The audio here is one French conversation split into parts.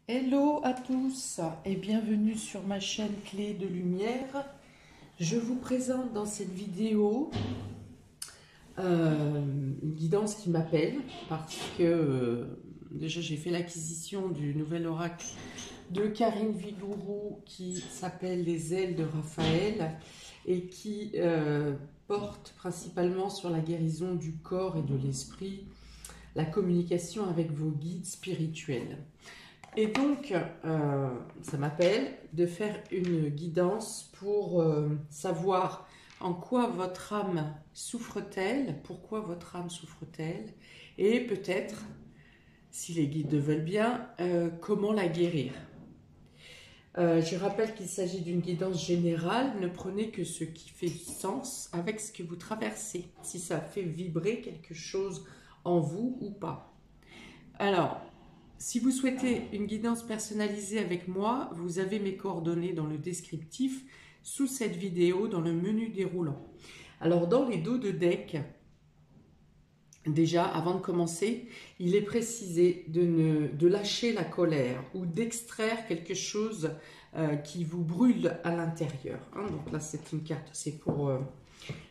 Hello à tous et bienvenue sur ma chaîne Clé de Lumière. Je vous présente dans cette vidéo une guidance qui m'appelle parce que déjà j'ai fait l'acquisition du nouvel oracle de Karine Vigourou qui s'appelle Les ailes de Raphaël et qui porte principalement sur la guérison du corps et de l'esprit, la communication avec vos guides spirituels. Et donc, ça m'appelle de faire une guidance pour savoir en quoi votre âme souffre-t-elle, pourquoi votre âme souffre-t-elle, et peut-être, si les guides le veulent bien, comment la guérir. Je rappelle qu'il s'agit d'une guidance générale, ne prenez que ce qui fait sens avec ce que vous traversez, si ça fait vibrer quelque chose en vous ou pas. Alors, si vous souhaitez une guidance personnalisée avec moi, vous avez mes coordonnées dans le descriptif sous cette vidéo dans le menu déroulant. Alors dans les dos de deck, déjà avant de commencer, il est précisé de lâcher la colère ou d'extraire quelque chose qui vous brûle à l'intérieur. Donc là c'est une carte, c'est pour...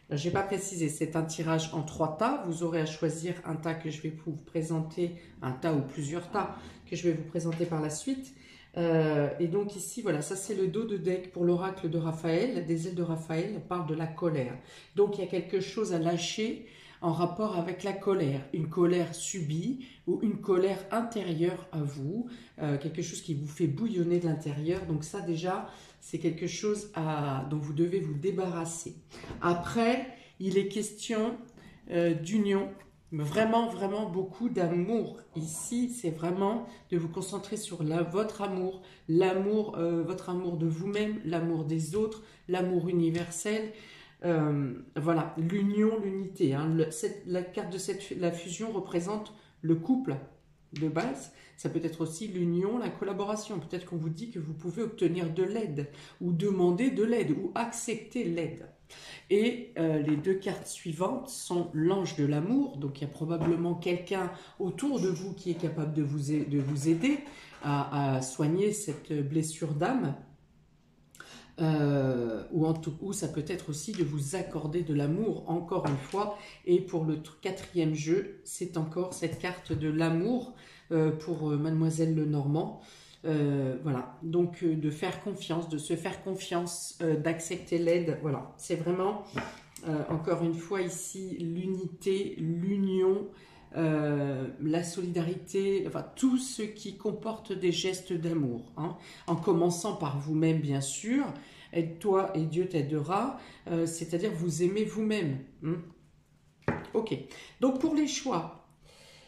je n'ai pas précisé, c'est un tirage en 3 tas. Vous aurez à choisir un tas que je vais vous présenter, un tas ou plusieurs tas que je vais vous présenter par la suite. Et donc ici, voilà, ça c'est le dos de deck pour l'oracle de Raphaël, des ailes de Raphaël, on parle de la colère. Donc il y a quelque chose à lâcher en rapport avec la colère, une colère subie ou une colère intérieure à vous, quelque chose qui vous fait bouillonner de l'intérieur. Donc ça déjà, c'est quelque chose dont vous devez vous débarrasser. Après, il est question d'union, vraiment, vraiment beaucoup d'amour. Ici, c'est vraiment de vous concentrer sur votre amour, votre amour de vous-même, l'amour des autres, l'amour universel. Voilà, l'union, l'unité. La carte de la fusion représente le couple de base. Ça peut être aussi l'union, la collaboration. Peut-être qu'on vous dit que vous pouvez obtenir de l'aide, ou demander de l'aide, ou accepter l'aide. Et les deux cartes suivantes sont l'ange de l'amour. Donc il y a probablement quelqu'un autour de vous qui est capable de vous aider à soigner cette blessure d'âme. Ou ça peut être aussi de vous accorder de l'amour, encore une fois. Et pour le quatrième jeu, c'est encore cette carte de l'amour pour Mademoiselle Lenormand. Voilà, donc de faire confiance, de se faire confiance, d'accepter l'aide. Voilà, c'est vraiment, encore une fois ici, l'unité, l'union, la solidarité, enfin tout ce qui comporte des gestes d'amour, en commençant par vous-même bien sûr, aide-toi et Dieu t'aidera, c'est-à-dire vous aimez vous-même. Ok, donc pour les choix,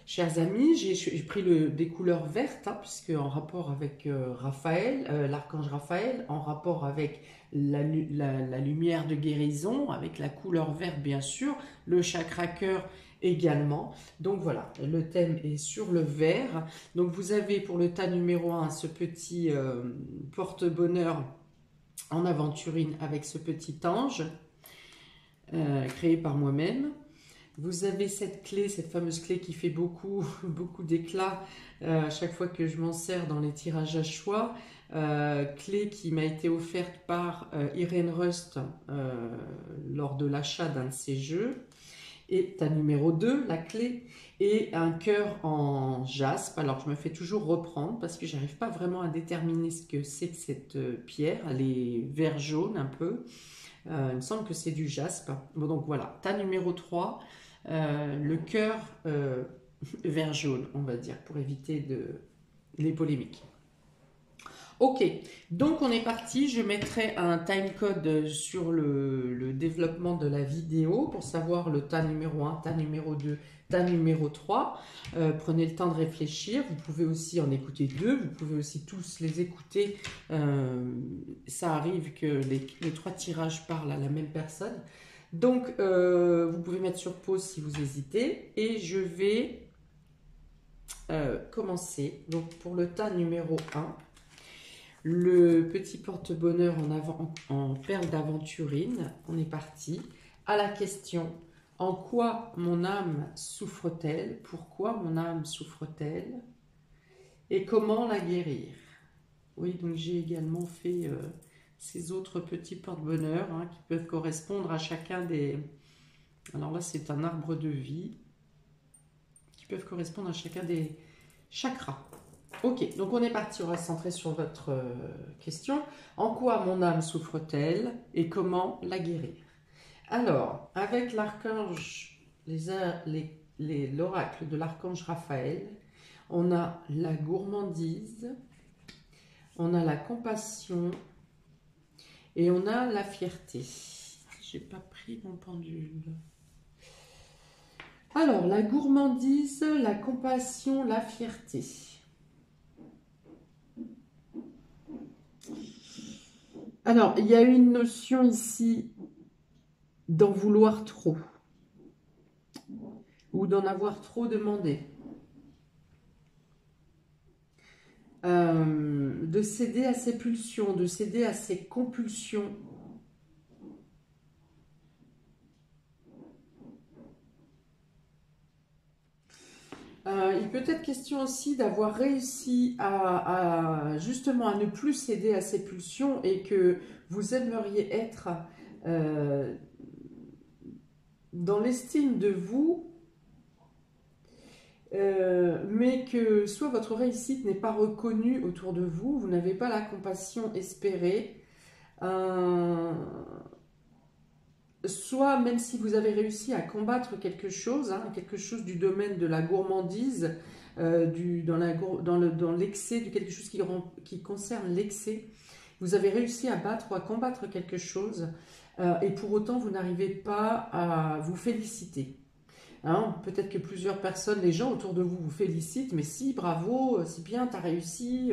chers amis, j'ai pris des couleurs vertes, puisque en rapport avec Raphaël, l'archange Raphaël, en rapport avec la lumière de guérison, avec la couleur verte bien sûr, le chakra cœur également. Donc voilà, le thème est sur le vert. Donc vous avez pour le tas numéro 1 ce petit porte-bonheur en aventurine avec ce petit ange créé par moi-même. Vous avez cette clé, cette fameuse clé qui fait beaucoup, beaucoup d'éclat à chaque fois que je m'en sers dans les tirages à choix. Clé qui m'a été offerte par Irène Rust lors de l'achat d'un de ses jeux. Et ta numéro 2, la clé, et un cœur en jaspe. Alors je me fais toujours reprendre parce que j'arrive pas vraiment à déterminer ce que c'est que cette pierre. Elle est vert jaune un peu. Il me semble que c'est du jaspe. Bon, donc voilà, ta numéro 3, le cœur vert jaune, on va dire, pour éviter les polémiques. Ok, donc on est parti. Je mettrai un timecode sur le développement de la vidéo pour savoir le tas numéro 1, tas numéro 2, tas numéro 3. Prenez le temps de réfléchir. Vous pouvez aussi en écouter 2. Vous pouvez aussi tous les écouter. Ça arrive que les 3 tirages parlent à la même personne. Donc, vous pouvez mettre sur pause si vous hésitez. Et je vais commencer. Donc, pour le tas numéro 1. Le petit porte-bonheur en perle d'aventurine, on est parti. À la question, en quoi mon âme souffre-t-elle? Pourquoi mon âme souffre-t-elle? et comment la guérir. Oui, donc j'ai également fait ces autres petits porte-bonheur hein, qui peuvent correspondre à chacun des... Alors là, c'est un arbre de vie qui peuvent correspondre à chacun des chakras. Ok, donc on est parti, on va se centrer sur votre question. En quoi mon âme souffre-t-elle et comment la guérir? Alors, avec l'archange, l'oracle de l'archange Raphaël, on a la gourmandise, on a la compassion et on a la fierté. J'ai pas pris mon pendule. Alors, la gourmandise, la compassion, la fierté. Alors, il y a une notion ici d'en vouloir trop ou d'en avoir trop demandé. De céder à ses pulsions, de céder à ses compulsions. Il peut être question aussi d'avoir réussi justement à ne plus céder à ses pulsions et que vous aimeriez être dans l'estime de vous, mais que soit votre réussite n'est pas reconnue autour de vous, vous n'avez pas la compassion espérée, soit même si vous avez réussi à combattre quelque chose, hein, quelque chose du domaine de la gourmandise, dans l'excès, de quelque chose qui concerne l'excès, vous avez réussi à battre ou à combattre quelque chose, et pour autant vous n'arrivez pas à vous féliciter. Hein, peut-être que plusieurs personnes, les gens autour de vous vous félicitent, mais si, bravo, c'est bien, tu as réussi,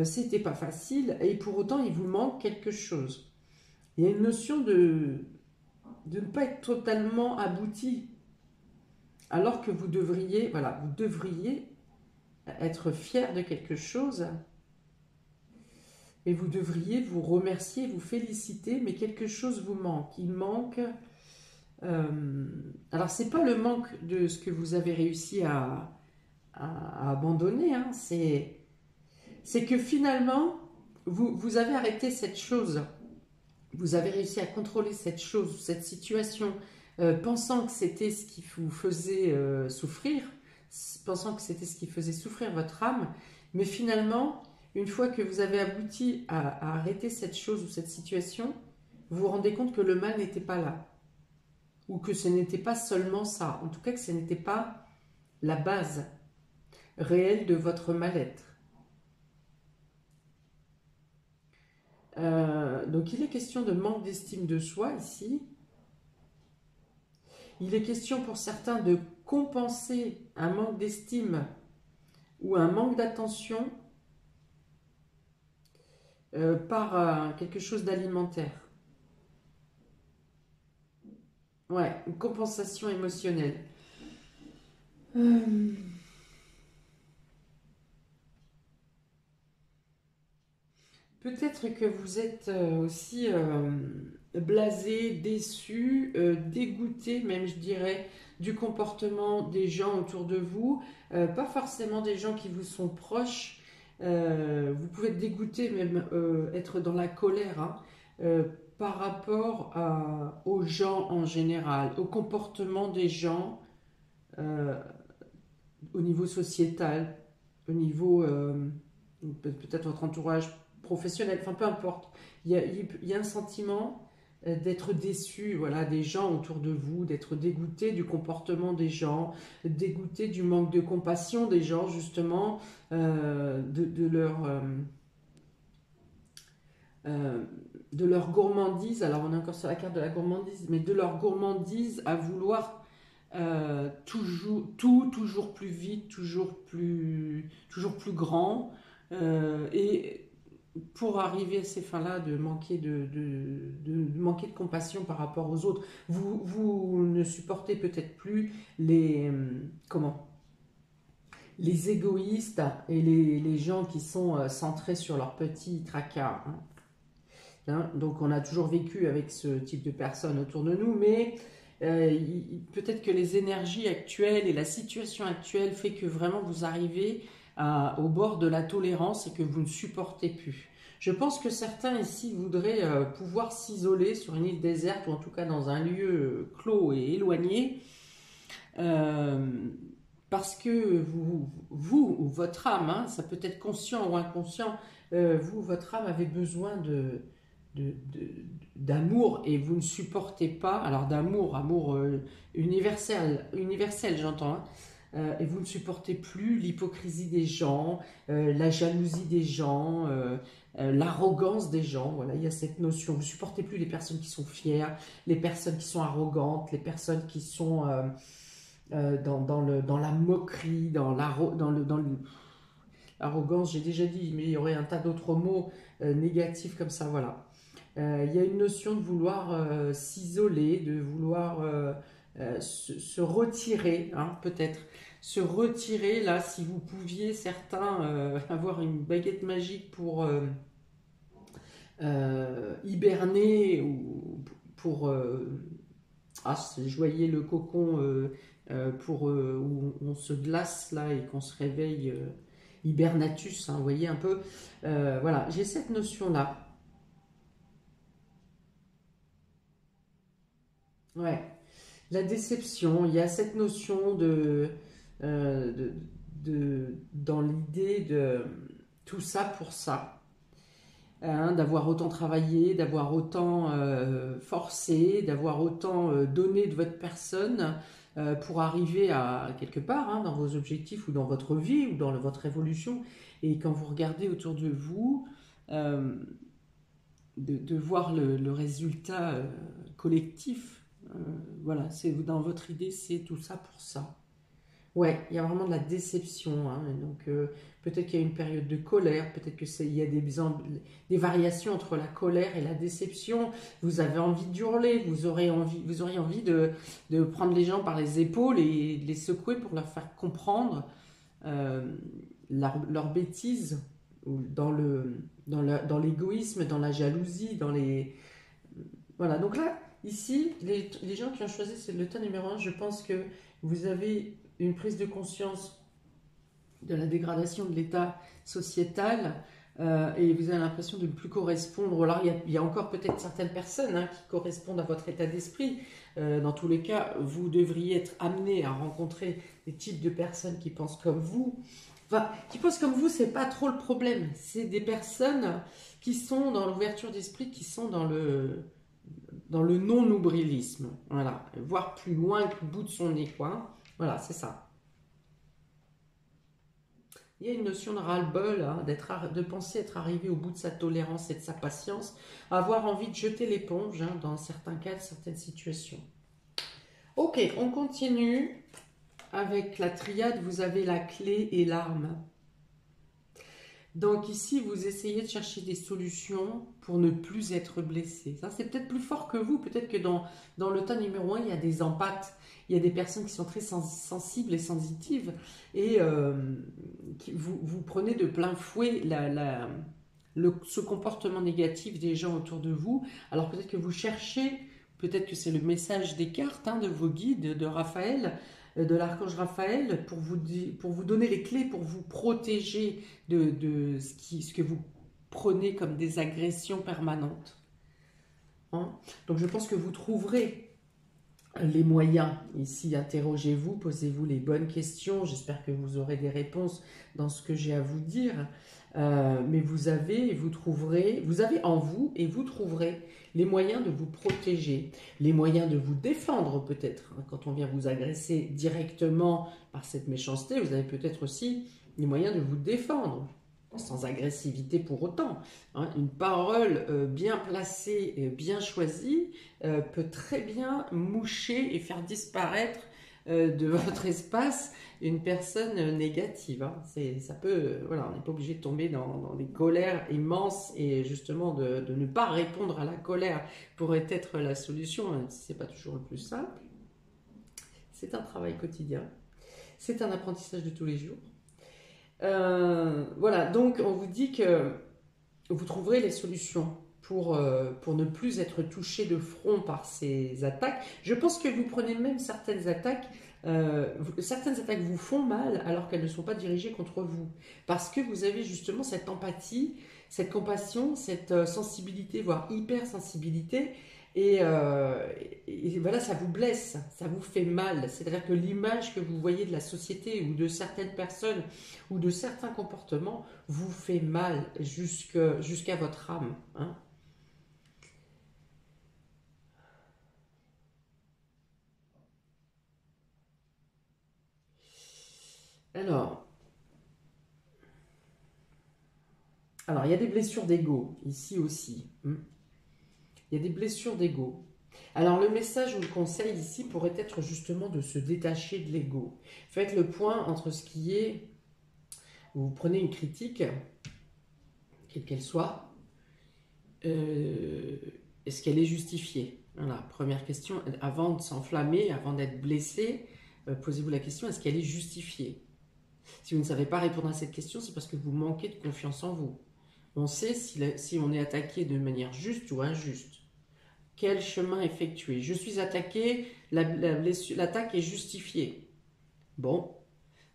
c'était pas facile, et pour autant il vous manque quelque chose. Il y a une notion de ne pas être totalement abouti, alors que vous devriez, voilà, vous devriez être fier de quelque chose, et vous devriez vous remercier, vous féliciter, mais quelque chose vous manque. Il manque... alors, c'est pas le manque de ce que vous avez réussi à abandonner, hein, c'est que finalement, vous avez arrêté cette chose. Vous avez réussi à contrôler cette chose, cette situation, pensant que c'était ce qui vous faisait souffrir, pensant que c'était ce qui faisait souffrir votre âme, mais finalement, une fois que vous avez abouti à arrêter cette chose ou cette situation, vous vous rendez compte que le mal n'était pas là, ou que ce n'était pas seulement ça, en tout cas que ce n'était pas la base réelle de votre mal-être. Donc il est question de manque d'estime de soi ici. Il est question pour certains de compenser un manque d'estime ou un manque d'attention par quelque chose d'alimentaire. Ouais, une compensation émotionnelle. Peut-être que vous êtes aussi blasé, déçu, dégoûté même je dirais du comportement des gens autour de vous, pas forcément des gens qui vous sont proches, vous pouvez être dégoûté, même être dans la colère hein, par rapport aux gens en général, au comportement des gens euh, au niveau sociétal, au niveau peut-être votre entourage professionnel, enfin peu importe. Il y a un sentiment d'être déçu voilà, des gens autour de vous, d'être dégoûté du comportement des gens, dégoûté du manque de compassion des gens, justement, de leur gourmandise. Alors on est encore sur la carte de la gourmandise, mais de leur gourmandise à vouloir toujours plus vite, toujours plus grand, et pour arriver à ces fins-là, de manquer manquer de compassion par rapport aux autres. Vous ne supportez peut-être plus les égoïstes et les gens qui sont centrés sur leur petit tracas. Hein. Donc on a toujours vécu avec ce type de personnes autour de nous, mais peut-être que les énergies actuelles et la situation actuelle fait que vraiment vous arrivez au bord de la tolérance et que vous ne supportez plus. Je pense que certains ici voudraient pouvoir s'isoler sur une île déserte ou en tout cas dans un lieu clos et éloigné parce que vous ou votre âme, hein, ça peut être conscient ou inconscient, votre âme avait besoin d'amour et vous ne supportez pas, alors amour universel j'entends, hein, et vous ne supportez plus l'hypocrisie des gens, la jalousie des gens, l'arrogance des gens. Voilà, il y a cette notion. Vous ne supportez plus les personnes qui sont fières, les personnes qui sont arrogantes, les personnes qui sont dans la moquerie, dans l'arrogance, j'ai déjà dit, mais il y aurait un tas d'autres mots négatifs comme ça. Voilà. Il y a une notion de vouloir s'isoler, de vouloir se retirer, hein, peut-être. Se retirer, là, si vous pouviez, certains, avoir une baguette magique pour hiberner ou pour... je voyais le cocon où on se glace là et qu'on se réveille, hibernatus, hein, vous voyez un peu. Voilà, j'ai cette notion-là. Ouais, la déception, il y a cette notion euh, de, dans l'idée de tout ça pour ça, hein, d'avoir autant travaillé, d'avoir autant forcé, d'avoir autant donné de votre personne pour arriver à quelque part, hein, dans vos objectifs ou dans votre vie ou dans votre évolution. Et quand vous regardez autour de vous, euh, de voir le résultat collectif. Voilà, c'est dans votre idée, c'est tout ça pour ça. Ouais, il y a vraiment de la déception, hein, et donc peut-être qu'il y a une période de colère, peut-être il y a des variations entre la colère et la déception. Vous avez envie d'hurler, vous auriez envie de prendre les gens par les épaules et de les secouer pour leur faire comprendre euh, leur bêtise, ou dans l'égoïsme, dans la jalousie, voilà. Donc là, ici, les gens qui ont choisi le tas numéro 1, je pense que vous avez une prise de conscience de la dégradation de l'état sociétal et vous avez l'impression de ne plus correspondre. Alors, il y a encore peut-être certaines personnes, hein, qui correspondent à votre état d'esprit. Dans tous les cas, vous devriez être amené à rencontrer des types de personnes qui pensent comme vous. Enfin, qui pensent comme vous, c'est pas trop le problème. C'est des personnes qui sont dans l'ouverture d'esprit, qui sont dans le non-nombrilisme. Voilà, voir plus loin que le bout de son nez, quoi. Voilà, c'est ça. Il y a une notion de ras-le-bol, hein, de penser être arrivé au bout de sa tolérance et de sa patience, avoir envie de jeter l'éponge, hein, dans certains cas, certaines situations. Ok, on continue avec la triade. Vous avez la clé et l'arme. Donc ici, vous essayez de chercher des solutions pour ne plus être blessé. Ça, c'est peut-être plus fort que vous. Peut-être que dans le tas numéro 1, il y a des empathes. Il y a des personnes qui sont très sensibles et sensitives. Et vous prenez de plein fouet ce comportement négatif des gens autour de vous. Alors peut-être que vous cherchez, peut-être que c'est le message des cartes, hein, de vos guides, de Raphaël, de l'archange Raphaël, pour vous donner les clés, pour vous protéger de ce que vous prenez comme des agressions permanentes. Hein. Donc je pense que vous trouverez les moyens. Ici, interrogez-vous, posez-vous les bonnes questions. J'espère que vous aurez des réponses dans ce que j'ai à vous dire. Mais vous avez en vous et vous trouverez les moyens de vous protéger, les moyens de vous défendre peut-être. Quand on vient vous agresser directement par cette méchanceté, vous avez peut-être aussi les moyens de vous défendre, sans agressivité pour autant. Hein. Une parole bien placée et bien choisie peut très bien moucher et faire disparaître de votre espace une personne négative. Hein. Ça peut, voilà, on n'est pas obligé de tomber dans des colères immenses, et justement de ne pas répondre à la colère pourrait être la solution, même si ce n'est pas toujours le plus simple. C'est un travail quotidien, c'est un apprentissage de tous les jours. Voilà, donc on vous dit que vous trouverez les solutions pour ne plus être touché de front par ces attaques. Je pense que vous prenez même certaines attaques Certaines attaques vous font mal alors qu'elles ne sont pas dirigées contre vous. Parce que vous avez justement cette empathie, cette compassion, cette sensibilité, voire hypersensibilité. Et voilà, ça vous blesse, ça vous fait mal. C'est-à-dire que l'image que vous voyez de la société ou de certaines personnes ou de certains comportements vous fait mal jusqu'à votre âme. Hein. Alors, il y a des blessures d'ego, ici aussi. Il y a des blessures d'ego. Alors, le message ou le conseil ici pourrait être justement de se détacher de l'ego. Faites le point entre ce qui est, vous prenez une critique, quelle qu'elle soit, est-ce qu'elle est justifiée? Voilà, première question, avant de s'enflammer, avant d'être blessé, posez-vous la question, est-ce qu'elle est justifiée? Si vous ne savez pas répondre à cette question, c'est parce que vous manquez de confiance en vous. On sait si on est attaqué de manière juste ou injuste. Quel chemin effectuer? Je suis attaqué, l'attaque est justifiée. Bon,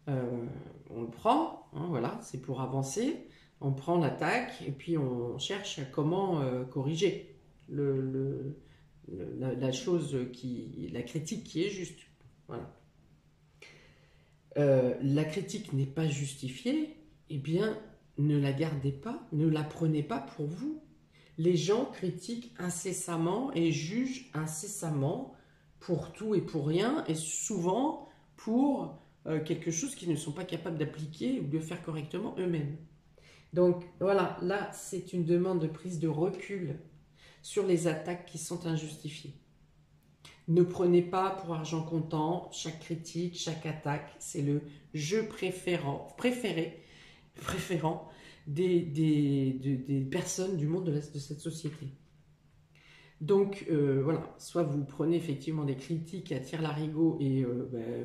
on le prend, hein, voilà, c'est pour avancer. On prend l'attaque et puis on cherche à comment corriger la chose la critique qui est juste. Voilà. La critique n'est pas justifiée, eh bien, ne la gardez pas, ne la prenez pas pour vous. Les gens critiquent incessamment et jugent incessamment pour tout et pour rien, et souvent pour quelque chose qu'ils ne sont pas capables d'appliquer ou de faire correctement eux-mêmes. Donc voilà, là c'est une demande de prise de recul sur les attaques qui sont injustifiées. Ne prenez pas pour argent comptant chaque critique, chaque attaque, c'est le jeu préférant des personnes du monde de cette société. Donc voilà, soit vous prenez effectivement des critiques à tire-larigot et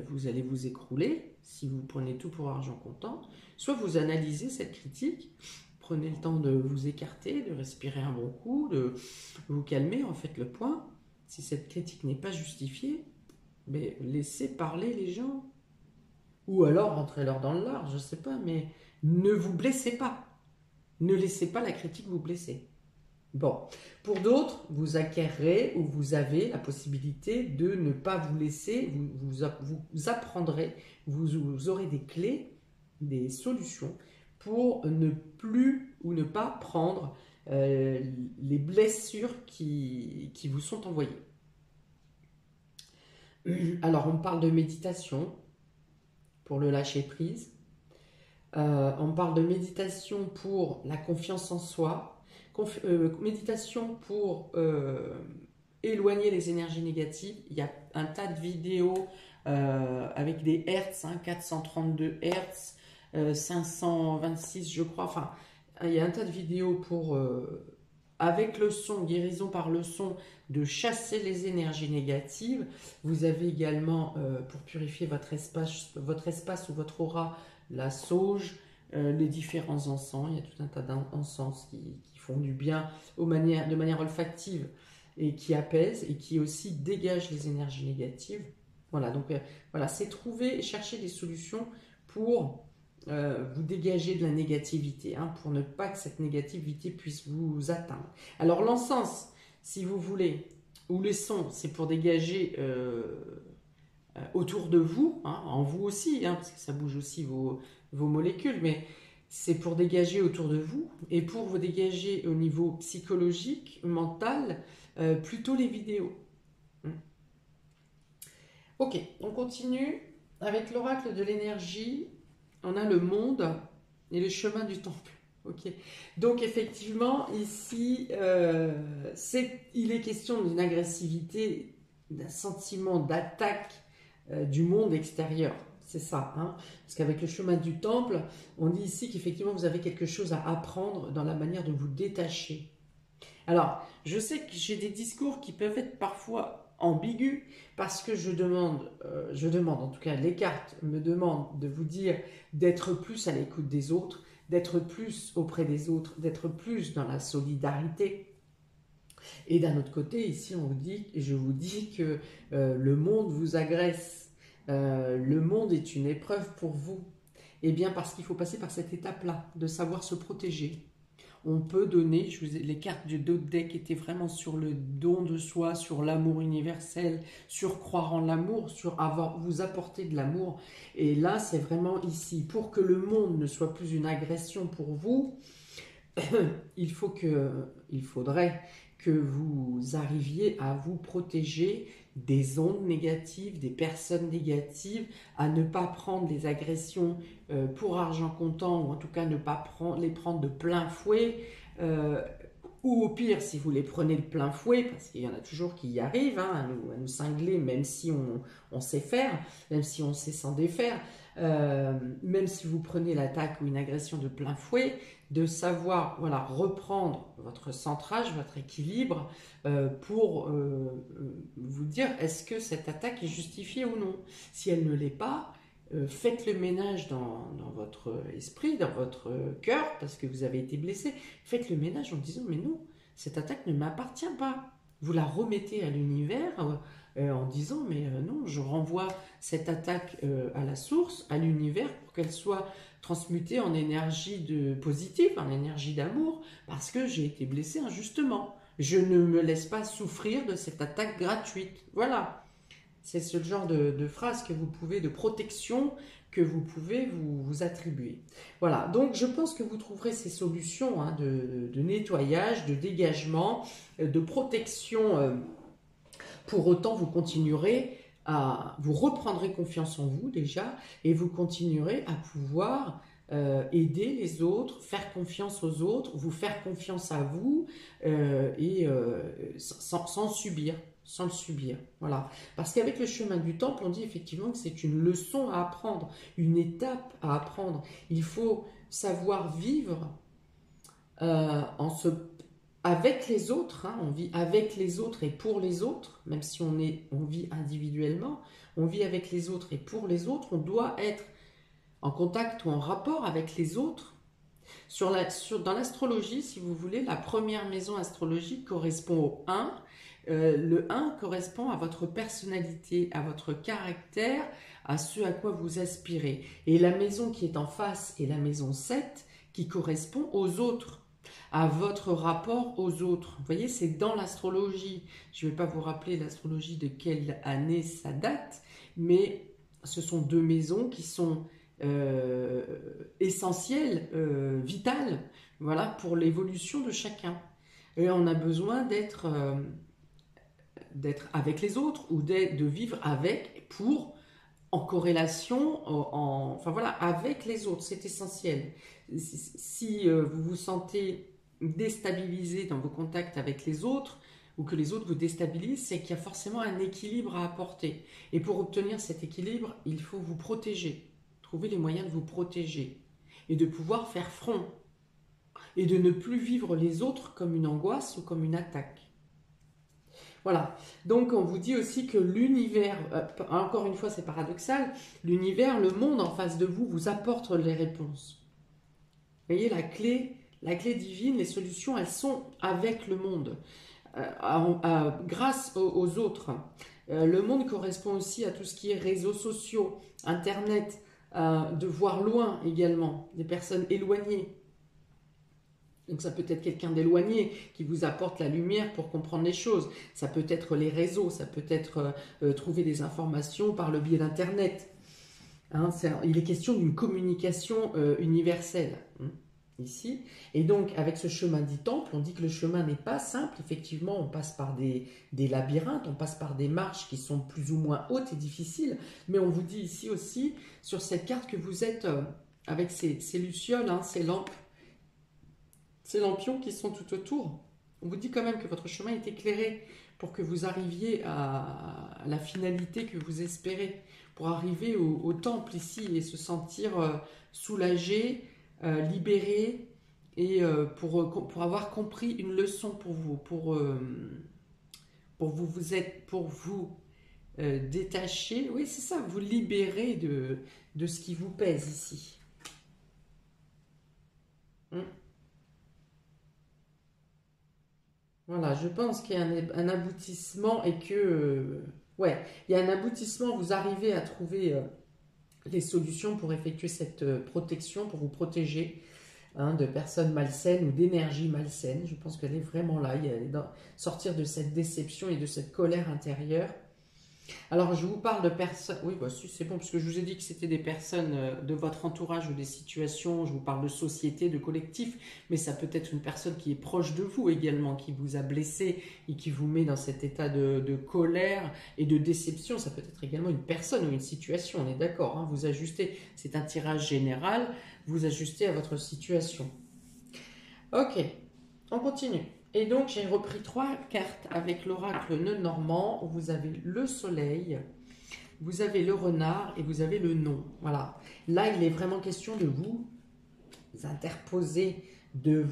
vous allez vous écrouler si vous prenez tout pour argent comptant, soit vous analysez cette critique, prenez le temps de vous écarter, de respirer un bon coup, de vous calmer, en fait le point. Si cette critique n'est pas justifiée, mais laissez parler les gens. Ou alors rentrez-leur dans le lard, je ne sais pas, mais ne vous blessez pas. Ne laissez pas la critique vous blesser. Bon, pour d'autres, vous acquérerez ou vous avez la possibilité de ne pas vous laisser, vous apprendrez, vous aurez des clés, des solutions pour ne plus ou ne pas prendre les blessures qui vous sont envoyées. Alors, on parle de méditation pour le lâcher prise. On parle de méditation pour la confiance en soi. Méditation pour éloigner les énergies négatives. Il y a un tas de vidéos avec des Hertz, 432 Hertz, 526 je crois. Enfin, il y a un tas de vidéos pour, avec le son, guérison par le son, de chasser les énergies négatives. Vous avez également, pour purifier votre espace ou votre aura, la sauge, les différents encens. Il y a tout un tas d'encens qui font du bien de manière olfactive et qui apaisent et qui aussi dégagent les énergies négatives. Voilà, donc voilà, c'est trouver et chercher des solutions pour vous dégager de la négativité, hein, pour ne pas que cette négativité puisse vous atteindre. Alors l'encens, si vous voulez, ou les sons, c'est pour dégager autour de vous, hein, en vous aussi, hein, parce que ça bouge aussi vos molécules, mais c'est pour dégager autour de vous, et pour vous dégager au niveau psychologique, mental, plutôt les vidéos. Ok, on continue avec l'oracle de l'énergie. On a le monde et le chemin du temple. Ok. Donc effectivement, ici, il est question d'une agressivité, d'un sentiment d'attaque du monde extérieur. C'est ça. Hein, parce qu'avec le chemin du temple, on dit ici qu'effectivement, vous avez quelque chose à apprendre dans la manière de vous détacher. Alors, je sais que j'ai des discours qui peuvent être parfois ambigu parce que je demande en tout cas les cartes me demandent de vous dire d'être plus à l'écoute des autres, d'être plus auprès des autres, d'être plus dans la solidarité. Et d'un autre côté, ici je vous dis que le monde vous agresse. Le monde est une épreuve pour vous. Eh bien, parce qu'il faut passer par cette étape-là, de savoir se protéger. On peut donner, les cartes du dos de deck étaient vraiment sur le don de soi, sur l'amour universel, sur croire en l'amour, sur vous apporter de l'amour. Et là, c'est vraiment ici. Pour que le monde ne soit plus une agression pour vous, il faudrait que vous arriviez à vous protéger des ondes négatives, des personnes négatives, à ne pas prendre les agressions pour argent comptant, ou en tout cas ne pas les prendre de plein fouet, ou au pire, si vous les prenez de plein fouet, parce qu'il y en a toujours qui y arrivent à nous cingler, même si on sait faire, même si on sait s'en défaire, même si vous prenez l'attaque ou une agression de plein fouet, de savoir reprendre votre centrage, votre équilibre pour vous dire est-ce que cette attaque est justifiée ou non. Si elle ne l'est pas, faites le ménage dans votre esprit, dans votre cœur, parce que vous avez été blessé. Faites le ménage en disant mais non, cette attaque ne m'appartient pas. Vous la remettez à l'univers en disant mais non, je renvoie cette attaque à la source, à l'univers, pour qu'elle soit transmutée en énergie positive, en énergie d'amour, parce que j'ai été blessé injustement. Je ne me laisse pas souffrir de cette attaque gratuite. Voilà. C'est ce genre de phrase que vous pouvez, de protection que vous pouvez vous attribuer. Voilà, donc je pense que vous trouverez ces solutions de nettoyage, de dégagement, de protection. Pour autant, vous continuerez vous reprendrez confiance en vous déjà, et vous continuerez à pouvoir aider les autres, faire confiance aux autres, vous faire confiance à vous, sans subir. Sans le subir, voilà. Parce qu'avec le chemin du temple, on dit effectivement que c'est une leçon à apprendre, une étape à apprendre. Il faut savoir vivre avec les autres, on vit avec les autres et pour les autres, même si on vit individuellement, on vit avec les autres et pour les autres, on doit être en contact ou en rapport avec les autres. Dans l'astrologie, si vous voulez, la première maison astrologique correspond au 1. Le 1 correspond à votre personnalité, à votre caractère, à ce à quoi vous aspirez. Et la maison qui est en face est la maison 7 qui correspond aux autres, à votre rapport aux autres. Vous voyez, c'est dans l'astrologie. Je ne vais pas vous rappeler l'astrologie de quelle année ça date, mais ce sont deux maisons qui sont essentielles, vitales, voilà, pour l'évolution de chacun. Et on a besoin d'être avec les autres ou de vivre avec, en corrélation, enfin voilà, avec les autres, c'est essentiel. Si vous vous sentez déstabilisé dans vos contacts avec les autres, ou que les autres vous déstabilisent, c'est qu'il y a forcément un équilibre à apporter. Et pour obtenir cet équilibre, il faut vous protéger, trouver les moyens de vous protéger, et de pouvoir faire front, et de ne plus vivre les autres comme une angoisse ou comme une attaque. Voilà, donc on vous dit aussi que l'univers, encore une fois c'est paradoxal, l'univers, le monde en face de vous apporte les réponses. Vous voyez, la clé divine, les solutions, elles sont avec le monde, grâce aux autres. Le monde correspond aussi à tout ce qui est réseaux sociaux, Internet, de voir loin également, des personnes éloignées. Donc ça peut être quelqu'un d'éloigné qui vous apporte la lumière pour comprendre les choses. Ça peut être les réseaux, ça peut être trouver des informations par le biais d'Internet. Il est question d'une communication universelle, ici. Et donc avec ce chemin dit temple, on dit que le chemin n'est pas simple. Effectivement, on passe par des labyrinthes, on passe par des marches qui sont plus ou moins hautes et difficiles. Mais on vous dit ici aussi, sur cette carte, que vous êtes avec ces lucioles, ces lampes, ces lampions qui sont tout autour. On vous dit quand même que votre chemin est éclairé pour que vous arriviez à la finalité que vous espérez, pour arriver au temple ici et se sentir soulagé, libéré, et pour avoir compris une leçon pour vous, pour vous détacher, oui c'est ça, vous libérer de ce qui vous pèse ici. Voilà, je pense qu'il y a un aboutissement et que Ouais, il y a un aboutissement, vous arrivez à trouver les solutions pour effectuer cette protection, pour vous protéger de personnes malsaines ou d'énergie malsaine. Je pense qu'elle est vraiment là. Sortir de cette déception et de cette colère intérieure. Alors, je vous parle de personnes. Oui, bah, si, c'est bon, parce que je vous ai dit que c'était des personnes de votre entourage ou des situations. Je vous parle de société, de collectif, mais ça peut être une personne qui est proche de vous également, qui vous a blessé et qui vous met dans cet état de colère et de déception. Ça peut être également une personne ou une situation, on est d'accord, hein, vous ajustez. C'est un tirage général, vous ajustez à votre situation. Ok, on continue. Et donc, j'ai repris 3 cartes avec l'oracle nœud normand. Vous avez le soleil, vous avez le renard et vous avez le non. Voilà. Là, il est vraiment question de vous interposer, de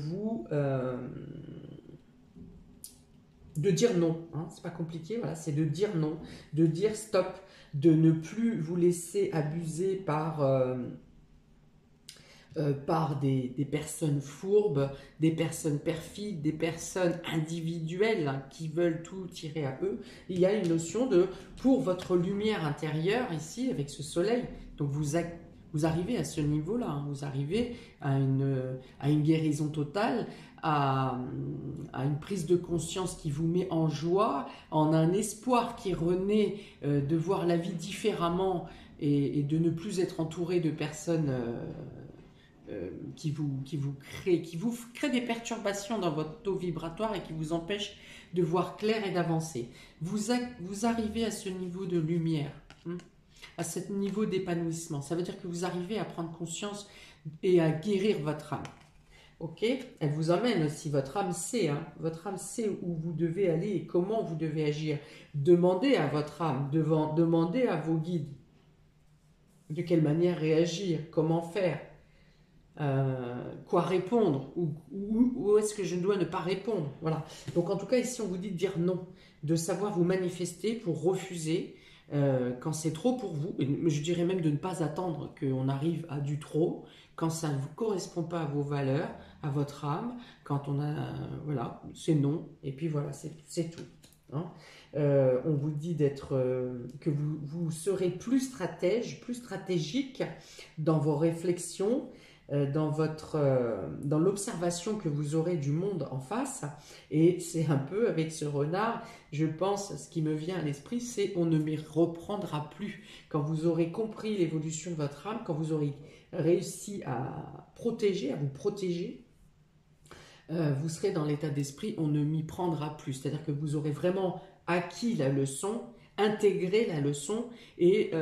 dire non. Hein, c'est pas compliqué, voilà, c'est de dire non, de dire stop, de ne plus vous laisser abuser par des personnes fourbes, des personnes perfides, des personnes individuelles hein, qui veulent tout tirer à eux. Il y a une notion de, pour votre lumière intérieure ici, avec ce soleil, donc vous arrivez à ce niveau-là, hein, vous arrivez à une guérison totale, à une prise de conscience qui vous met en joie, en un espoir qui renaît de voir la vie différemment et de ne plus être entouré de personnes qui vous crée des perturbations dans votre taux vibratoire et qui vous empêche de voir clair et d'avancer. Vous arrivez à ce niveau de lumière, à ce niveau d'épanouissement. Ça veut dire que vous arrivez à prendre conscience et à guérir votre âme. Ok, elle vous emmène aussi, votre âme sait, hein, votre âme sait où vous devez aller et comment vous devez agir. Demandez à votre âme, demandez à vos guides de quelle manière réagir, comment faire. Quoi répondre ou est-ce que je dois ne pas répondre, voilà. Donc en tout cas ici on vous dit de dire non, de savoir vous manifester pour refuser quand c'est trop pour vous, et je dirais même de ne pas attendre qu'on arrive à du trop quand ça ne vous correspond pas à vos valeurs, à votre âme, quand on a voilà, c'est non et puis voilà, c'est tout hein. On vous dit que vous serez plus stratège, plus stratégique dans vos réflexions, dans l'observation que vous aurez du monde en face. Et c'est un peu avec ce renard, je pense, ce qui me vient à l'esprit, c'est on ne m'y reprendra plus. Quand vous aurez compris l'évolution de votre âme, quand vous aurez réussi à vous protéger, vous serez dans l'état d'esprit on ne m'y prendra plus. C'est-à-dire que vous aurez vraiment acquis la leçon, intégrer la leçon et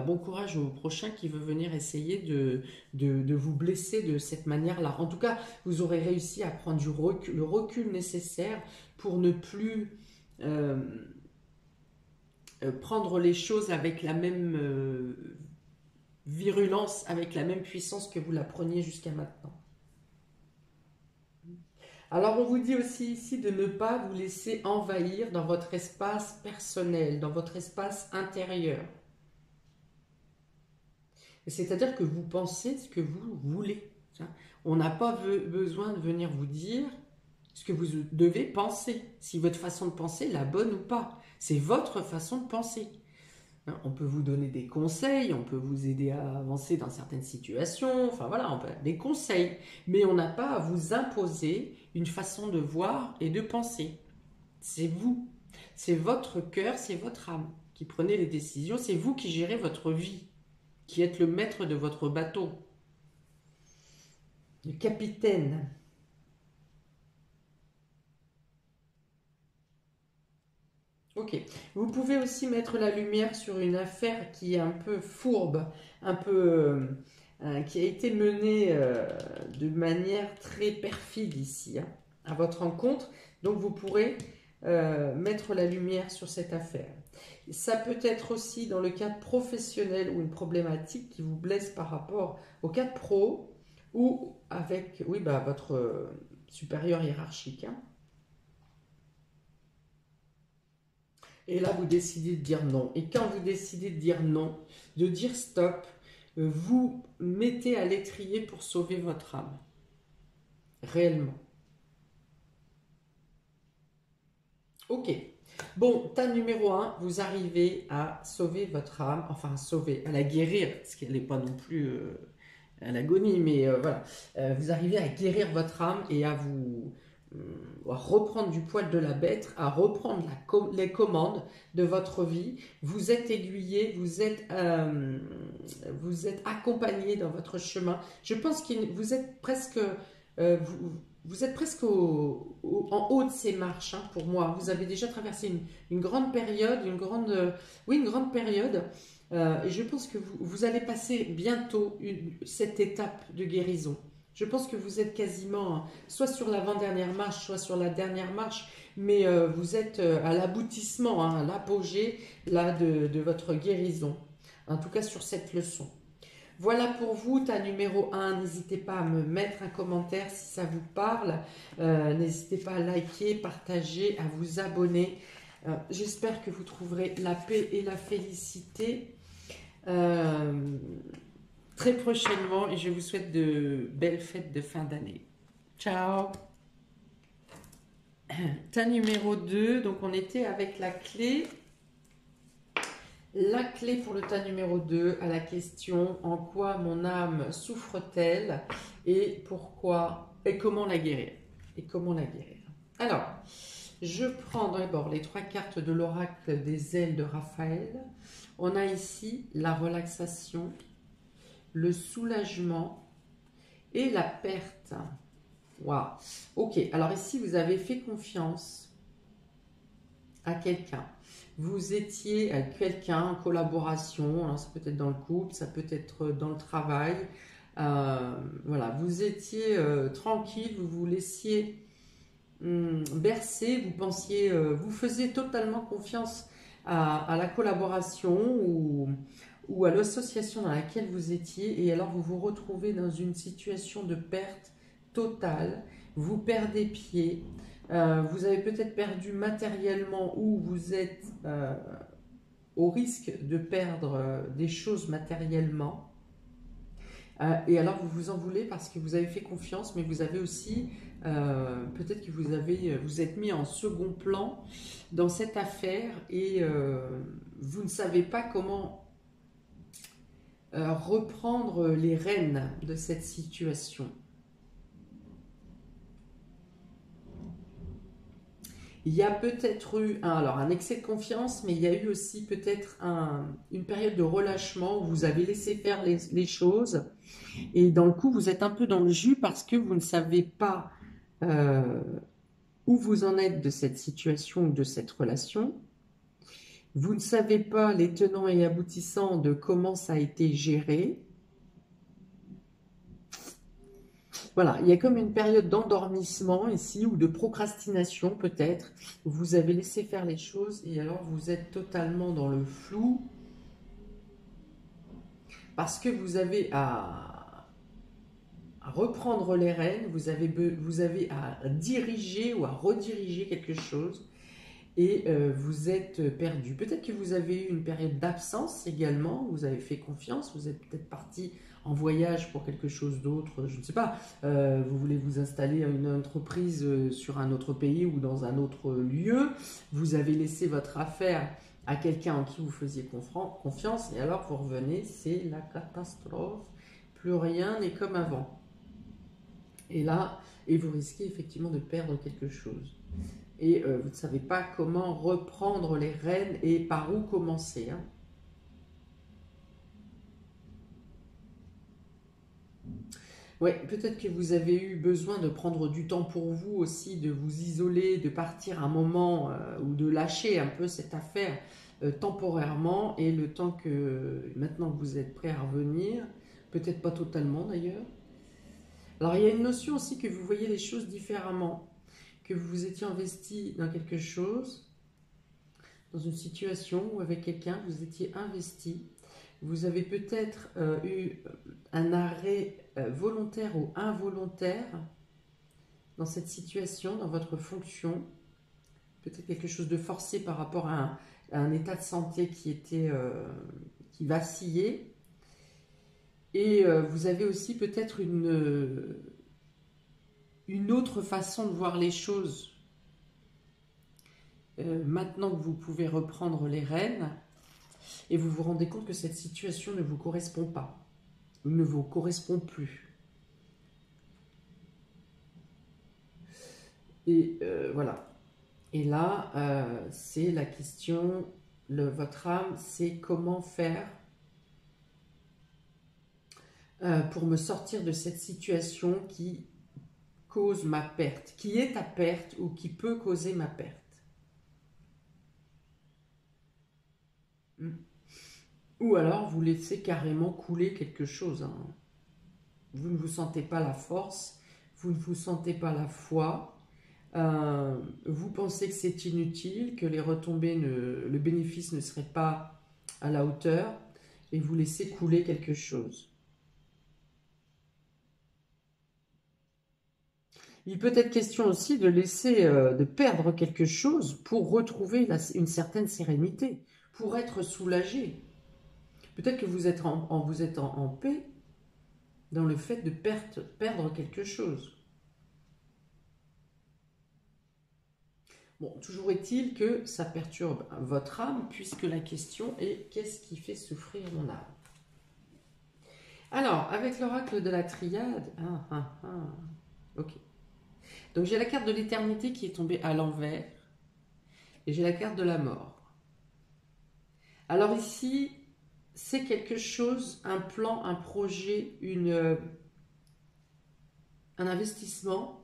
bon courage au prochain qui veut venir essayer de vous blesser de cette manière-là. En tout cas, vous aurez réussi à prendre le recul nécessaire pour ne plus prendre les choses avec la même virulence, avec la même puissance que vous la preniez jusqu'à maintenant. Alors on vous dit aussi ici de ne pas vous laisser envahir dans votre espace personnel, dans votre espace intérieur. C'est-à-dire que vous pensez ce que vous voulez. On n'a pas besoin de venir vous dire ce que vous devez penser. Si votre façon de penser est la bonne ou pas. C'est votre façon de penser. On peut vous donner des conseils, on peut vous aider à avancer dans certaines situations, enfin voilà, on peut des conseils. Mais on n'a pas à vous imposer une façon de voir et de penser. C'est vous, c'est votre cœur, c'est votre âme qui prenez les décisions, c'est vous qui gérez votre vie, qui êtes le maître de votre bateau, le capitaine. Ok. Vous pouvez aussi mettre la lumière sur une affaire qui est un peu fourbe, un peu qui a été menée de manière très perfide ici, hein, à votre rencontre. Donc vous pourrez mettre la lumière sur cette affaire. Ça peut être aussi dans le cadre professionnel ou une problématique qui vous blesse par rapport au cadre pro ou avec votre supérieur hiérarchique. Hein. Et là, vous décidez de dire non. Et quand vous décidez de dire non, de dire stop, vous mettez à l'étrier pour sauver votre âme. Réellement. Ok. Bon, tas numéro un, vous arrivez à sauver votre âme, enfin à sauver, à la guérir, parce qu'elle n'est pas non plus à l'agonie, mais voilà. Vous arrivez à guérir votre âme et à à reprendre du poil de la bête, à reprendre les commandes de votre vie. Vous êtes aiguillé, vous êtes accompagné dans votre chemin. Je pense que vous êtes presque... vous êtes presque en haut de ces marches, hein, pour moi. Vous avez déjà traversé une grande période, oui, une grande période. Et je pense que vous allez passer bientôt cette étape de guérison. Je pense que vous êtes quasiment soit sur l'avant-dernière marche, soit sur la dernière marche, mais vous êtes à l'aboutissement, hein, à l'apogée là, de votre guérison. En tout cas, sur cette leçon. Voilà pour vous, tas numéro un. N'hésitez pas à me mettre un commentaire si ça vous parle. N'hésitez pas à liker, partager, à vous abonner. J'espère que vous trouverez la paix et la félicité très prochainement et je vous souhaite de belles fêtes de fin d'année. Ciao! Tas numéro 2, donc on était avec la clé. La clé pour le tas numéro 2 à la question « En quoi mon âme souffre-t-elle et pourquoi et comment la guérir ?» Et comment la guérir. Alors, je prends d'abord les 3 cartes de l'oracle des ailes de Raphaël. On a ici la relaxation, le soulagement et la perte. Waouh! Ok, alors ici, vous avez fait confiance à quelqu'un. Vous étiez avec quelqu'un en collaboration, alors ça peut être dans le couple, ça peut être dans le travail. Voilà, vous étiez tranquille, vous vous laissiez bercer, vous pensiez, vous faisiez totalement confiance à la collaboration ou à l'association dans laquelle vous étiez, et alors vous vous retrouvez dans une situation de perte totale, vous perdez pied. Vous avez peut-être perdu matériellement ou vous êtes au risque de perdre des choses matériellement. Et alors vous vous en voulez parce que vous avez fait confiance, mais vous avez aussi, peut-être que vous êtes mis en second plan dans cette affaire et vous ne savez pas comment reprendre les rênes de cette situation. Il y a peut-être eu un excès de confiance, mais il y a eu aussi peut-être une période de relâchement où vous avez laissé faire les choses. Et dans le coup, vous êtes un peu dans le jus parce que vous ne savez pas où vous en êtes de cette situation ou de cette relation. Vous ne savez pas les tenants et aboutissants de comment ça a été géré. Voilà, il y a comme une période d'endormissement ici, ou de procrastination peut-être. Vous avez laissé faire les choses et alors vous êtes totalement dans le flou. Parce que vous avez à reprendre les rênes, vous avez à diriger ou à rediriger quelque chose. Et vous êtes perdu. Peut-être que vous avez eu une période d'absence également, vous avez fait confiance, vous êtes peut-être parti en voyage pour quelque chose d'autre, je ne sais pas, vous voulez vous installer à une entreprise sur un autre pays ou dans un autre lieu, vous avez laissé votre affaire à quelqu'un en qui vous faisiez confiance et alors vous revenez, c'est la catastrophe, plus rien n'est comme avant. Et là, vous risquez effectivement de perdre quelque chose. Et vous ne savez pas comment reprendre les rênes et par où commencer. Hein. Ouais, peut-être que vous avez eu besoin de prendre du temps pour vous aussi, de vous isoler, de partir un moment ou de lâcher un peu cette affaire temporairement et le temps que maintenant que vous êtes prêt à revenir, peut-être pas totalement d'ailleurs. Alors il y a une notion aussi que vous voyez les choses différemment. Que vous vous étiez investi dans quelque chose, dans une situation ou avec quelqu'un, vous étiez investi, vous avez peut-être eu un arrêt volontaire ou involontaire dans cette situation, dans votre fonction, peut-être quelque chose de forcé par rapport à un état de santé qui vacillait, et vous avez aussi peut-être une autre façon de voir les choses. maintenant que vous pouvez reprendre les rênes, et vous vous rendez compte que cette situation ne vous correspond pas, ne vous correspond plus. Et voilà. Et là, c'est la question, votre âme, c'est comment faire pour me sortir de cette situation qui cause ma perte, qui est ta perte ou qui peut causer ma perte. Ou alors vous laissez carrément couler quelque chose. Hein. Vous ne vous sentez pas la force, vous ne vous sentez pas la foi, vous pensez que c'est inutile, que les retombées, le bénéfice ne serait pas à la hauteur, et vous laissez couler quelque chose. Il peut être question aussi de laisser, de perdre quelque chose pour retrouver une certaine sérénité, pour être soulagé. Peut-être que vous êtes en paix dans le fait de perdre quelque chose. Bon, toujours est-il que ça perturbe votre âme, puisque la question est qu'est-ce qui fait souffrir mon âme? Alors, avec l'oracle de la triade, ok. Donc j'ai la carte de l'éternité qui est tombée à l'envers, et j'ai la carte de la mort. Alors ici, c'est quelque chose, un plan, un projet, un investissement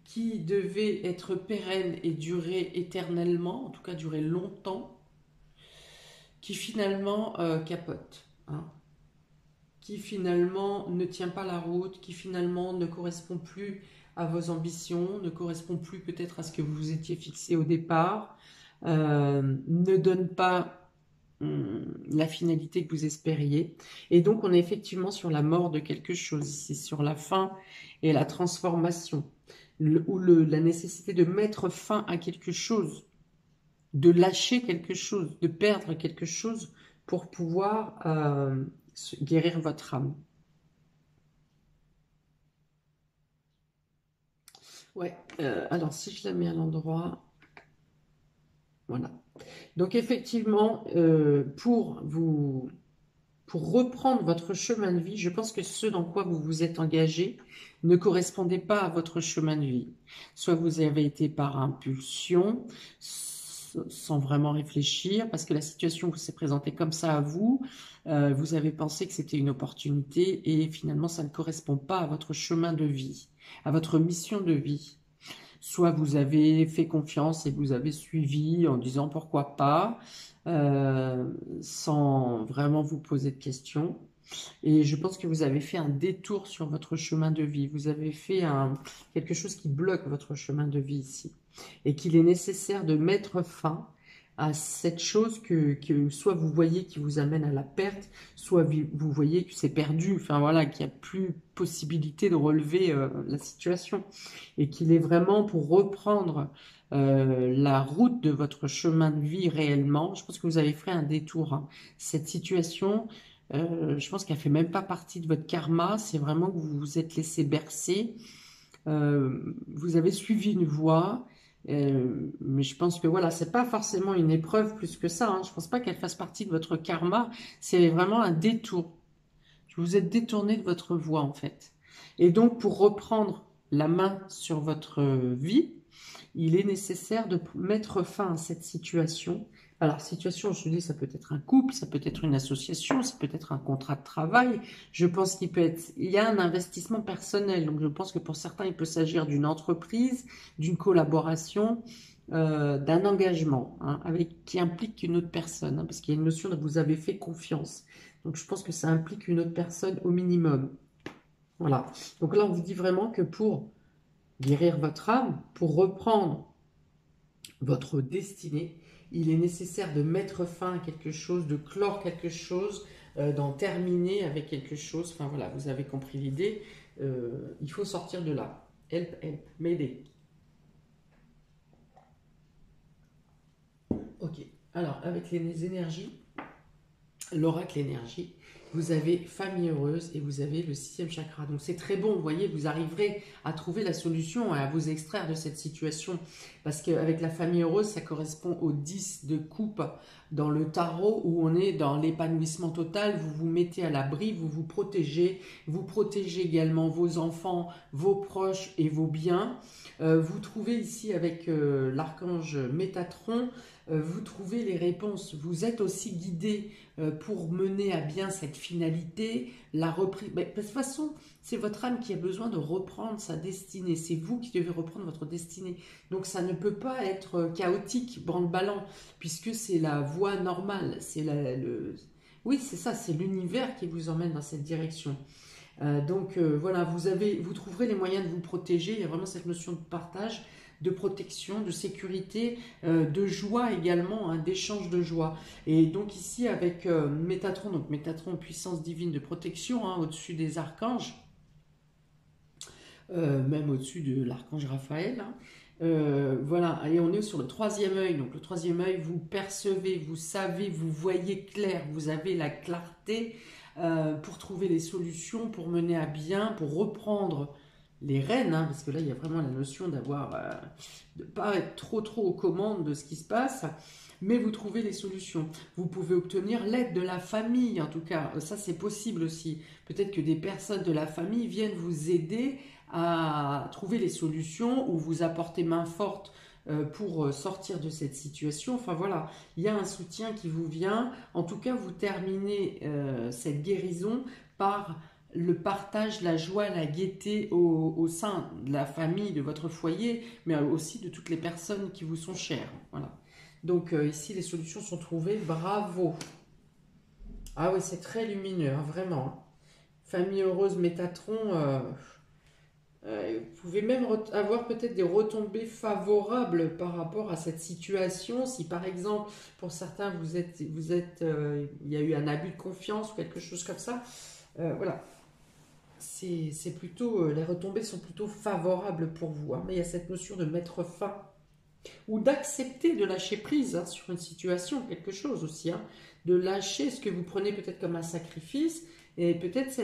qui devait être pérenne et durer éternellement, en tout cas durer longtemps, qui finalement capote, hein, qui finalement ne tient pas la route, qui finalement ne correspond plus à vos ambitions, ne correspond plus peut-être à ce que vous vous étiez fixé au départ, ne donne pas la finalité que vous espériez. Et donc on est effectivement sur la mort de quelque chose, c'est sur la fin et la transformation, ou la nécessité de mettre fin à quelque chose, de lâcher quelque chose, de perdre quelque chose pour pouvoir guérir votre âme. Ouais, alors si je la mets à l'endroit, voilà. Donc effectivement, pour reprendre votre chemin de vie, je pense que ce dans quoi vous vous êtes engagé ne correspondait pas à votre chemin de vie. Soit vous avez été par impulsion, sans vraiment réfléchir, parce que la situation vous s'est présentée comme ça à vous, vous avez pensé que c'était une opportunité et finalement ça ne correspond pas à votre chemin de vie, à votre mission de vie. Soit vous avez fait confiance et vous avez suivi en disant pourquoi pas, sans vraiment vous poser de questions. Et je pense que vous avez fait un détour sur votre chemin de vie. Vous avez fait quelque chose qui bloque votre chemin de vie ici. Et qu'il est nécessaire de mettre fin à cette chose que soit vous voyez qui vous amène à la perte, soit vous voyez que c'est perdu, enfin voilà, qu'il n'y a plus possibilité de relever la situation. Et qu'il est vraiment pour reprendre la route de votre chemin de vie réellement. Je pense que vous avez fait un détour. Hein. Cette situation, je pense qu'elle fait même pas partie de votre karma. C'est vraiment que vous vous êtes laissé bercer. Vous avez suivi une voie. Mais je pense que voilà, c'est pas forcément une épreuve plus que ça. Hein. Je pense pas qu'elle fasse partie de votre karma. C'est vraiment un détour. Vous vous êtes détourné de votre voie en fait. Et donc pour reprendre la main sur votre vie, il est nécessaire de mettre fin à cette situation. Alors, situation, je vous dis, ça peut être un couple, ça peut être une association, ça peut être un contrat de travail. Je pense il y a un investissement personnel. Donc, je pense que pour certains, il peut s'agir d'une entreprise, d'une collaboration, d'un engagement, hein, qui implique une autre personne, hein, parce qu'il y a une notion de vous avez fait confiance. Donc, je pense que ça implique une autre personne au minimum. Voilà. Donc là, on vous dit vraiment que pour guérir votre âme, pour reprendre votre destinée, il est nécessaire de mettre fin à quelque chose, de clore quelque chose, d'en terminer avec quelque chose. Enfin voilà, vous avez compris l'idée. Il faut sortir de là. Help, help, m'aider. Ok, alors avec les énergies, l'oracle énergie, vous avez famille heureuse et vous avez le 6e chakra. Donc c'est très bon, vous voyez, vous arriverez à trouver la solution, à vous extraire de cette situation. Parce qu'avec la famille heureuse, ça correspond au 10 de coupe dans le tarot, où on est dans l'épanouissement total, vous vous mettez à l'abri, vous vous protégez également vos enfants, vos proches et vos biens. Vous trouvez ici avec l'archange Métatron, vous trouvez les réponses, vous êtes aussi guidé pour mener à bien cette finalité, la reprise. De toute façon, c'est votre âme qui a besoin de reprendre sa destinée, c'est vous qui devez reprendre votre destinée. Donc ça ne peut pas être chaotique, branle-ballant, puisque c'est la voie normale, c'est oui, c'est ça, c'est l'univers qui vous emmène dans cette direction. Voilà, vous trouverez les moyens de vous protéger, il y a vraiment cette notion de partage, de protection, de sécurité, de joie également, hein, d'échange de joie. Et donc ici avec Métatron, donc Métatron, puissance divine de protection, hein, au-dessus des archanges, même au-dessus de l'archange Raphaël, hein. Voilà, et on est sur le 3e œil. Donc le 3e œil, vous percevez, vous savez, vous voyez clair, vous avez la clarté pour trouver les solutions, pour mener à bien, pour reprendre les rênes, hein, parce que là il y a vraiment la notion de ne pas être trop aux commandes de ce qui se passe, mais vous trouvez les solutions. Vous pouvez obtenir l'aide de la famille, en tout cas, ça c'est possible aussi. Peut-être que des personnes de la famille viennent vous aider à trouver les solutions ou vous apporter main forte pour sortir de cette situation. Enfin voilà, il y a un soutien qui vous vient. En tout cas, vous terminez cette guérison par le partage, la joie, la gaieté au sein de la famille, de votre foyer, mais aussi de toutes les personnes qui vous sont chères. Voilà. Donc ici, les solutions sont trouvées. Bravo. Ah oui, c'est très lumineux, hein, vraiment. Famille heureuse, Métatron. Vous pouvez même avoir peut-être des retombées favorables par rapport à cette situation. Si par exemple, pour certains, il y a eu un abus de confiance ou quelque chose comme ça, voilà. C'est plutôt, les retombées sont plutôt favorables pour vous, hein. Mais il y a cette notion de mettre fin ou d'accepter de lâcher prise, hein, sur une situation, quelque chose aussi, hein, de lâcher ce que vous prenez peut-être comme un sacrifice et peut-être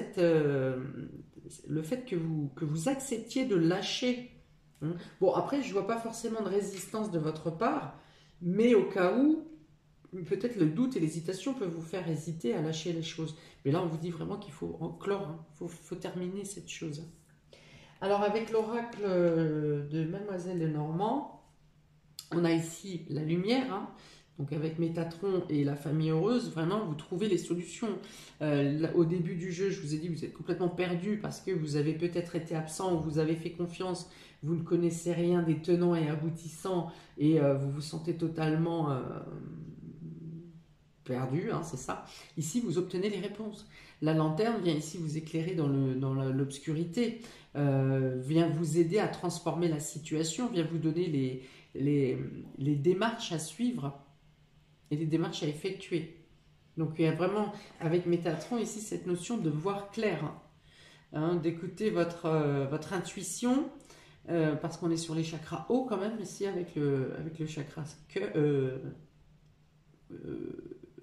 le fait que vous acceptiez de lâcher, hein. Bon, après, je ne vois pas forcément de résistance de votre part, mais au cas où, peut-être le doute et l'hésitation peuvent vous faire hésiter à lâcher les choses. Mais là, on vous dit vraiment qu'il faut clore, hein, faut terminer cette chose. Alors, avec l'oracle de Mademoiselle Lenormand, on a ici la lumière, hein. Donc avec Métatron et la famille heureuse, vraiment, vous trouvez les solutions. Au début du jeu, je vous ai dit, vous êtes complètement perdu parce que vous avez peut-être été absent ou vous avez fait confiance, vous ne connaissez rien des tenants et aboutissants et vous vous sentez totalement perdu, hein, c'est ça. Ici, vous obtenez les réponses. La lanterne vient ici vous éclairer dans l'obscurité, vient vous aider à transformer la situation, vient vous donner les démarches à suivre et les démarches à effectuer. Donc il y a vraiment, avec Métatron, ici, cette notion de voir clair, hein, d'écouter votre intuition, parce qu'on est sur les chakras hauts quand même, ici, avec le chakra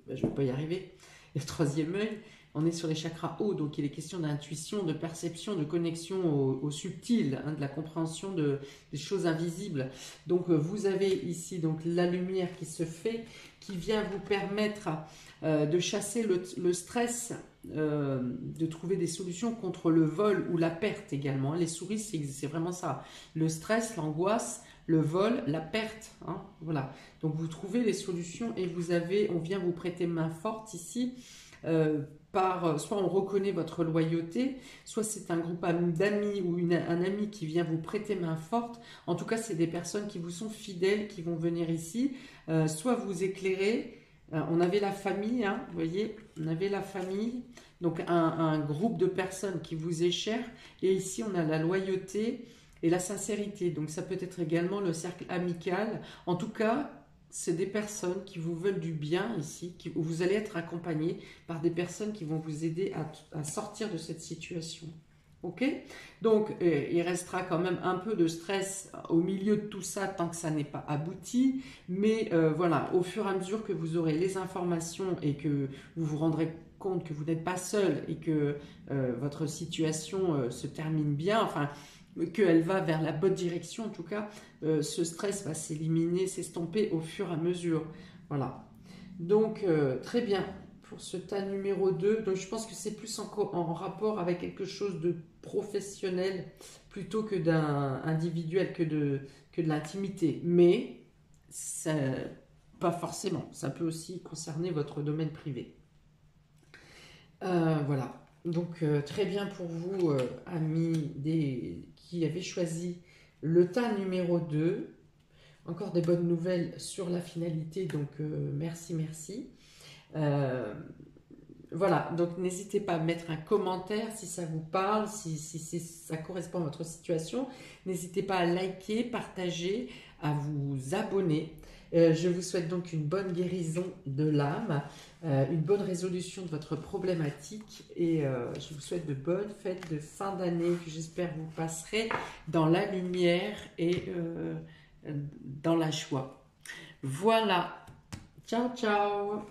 je ne vais pas y arriver, le 3e œil, on est sur les chakras hauts, donc il est question d'intuition, de perception, de connexion au subtil, hein, de la compréhension des choses invisibles. Donc vous avez ici donc la lumière qui se fait, qui vient vous permettre de chasser le stress, de trouver des solutions contre le vol ou la perte également. Les souris, c'est vraiment ça, le stress, l'angoisse, le vol, la perte, hein, voilà. Donc vous trouvez les solutions et on vient vous prêter main forte ici, soit on reconnaît votre loyauté, soit c'est un groupe d'amis ou un ami qui vient vous prêter main forte. En tout cas, c'est des personnes qui vous sont fidèles, qui vont venir ici, soit vous éclairer. On avait la famille, hein, vous voyez, on avait la famille, donc un groupe de personnes qui vous est cher, et ici on a la loyauté et la sincérité, donc ça peut être également le cercle amical. En tout cas, c'est des personnes qui vous veulent du bien ici, où vous allez être accompagné par des personnes qui vont vous aider à sortir de cette situation. Ok? Donc, il restera quand même un peu de stress au milieu de tout ça tant que ça n'est pas abouti. Mais voilà, au fur et à mesure que vous aurez les informations et que vous vous rendrez compte que vous n'êtes pas seul et que votre situation se termine bien, enfin, qu'elle va vers la bonne direction en tout cas, ce stress va s'éliminer, s'estomper au fur et à mesure. Voilà. Donc, très bien pour ce tas numéro 2. Donc, je pense que c'est plus en rapport avec quelque chose de professionnel plutôt que d'un individuel, que de l'intimité. Mais, ça, pas forcément. Ça peut aussi concerner votre domaine privé. Voilà. Donc, très bien pour vous, amis qui avez choisi le tas numéro 2. Encore des bonnes nouvelles sur la finalité, donc merci, merci. Voilà, donc n'hésitez pas à mettre un commentaire si ça vous parle, si ça correspond à votre situation. N'hésitez pas à liker, partager, à vous abonner. Je vous souhaite donc une bonne guérison de l'âme, une bonne résolution de votre problématique et je vous souhaite de bonnes fêtes de fin d'année que j'espère vous passerez dans la lumière et dans la joie. Voilà, ciao ciao.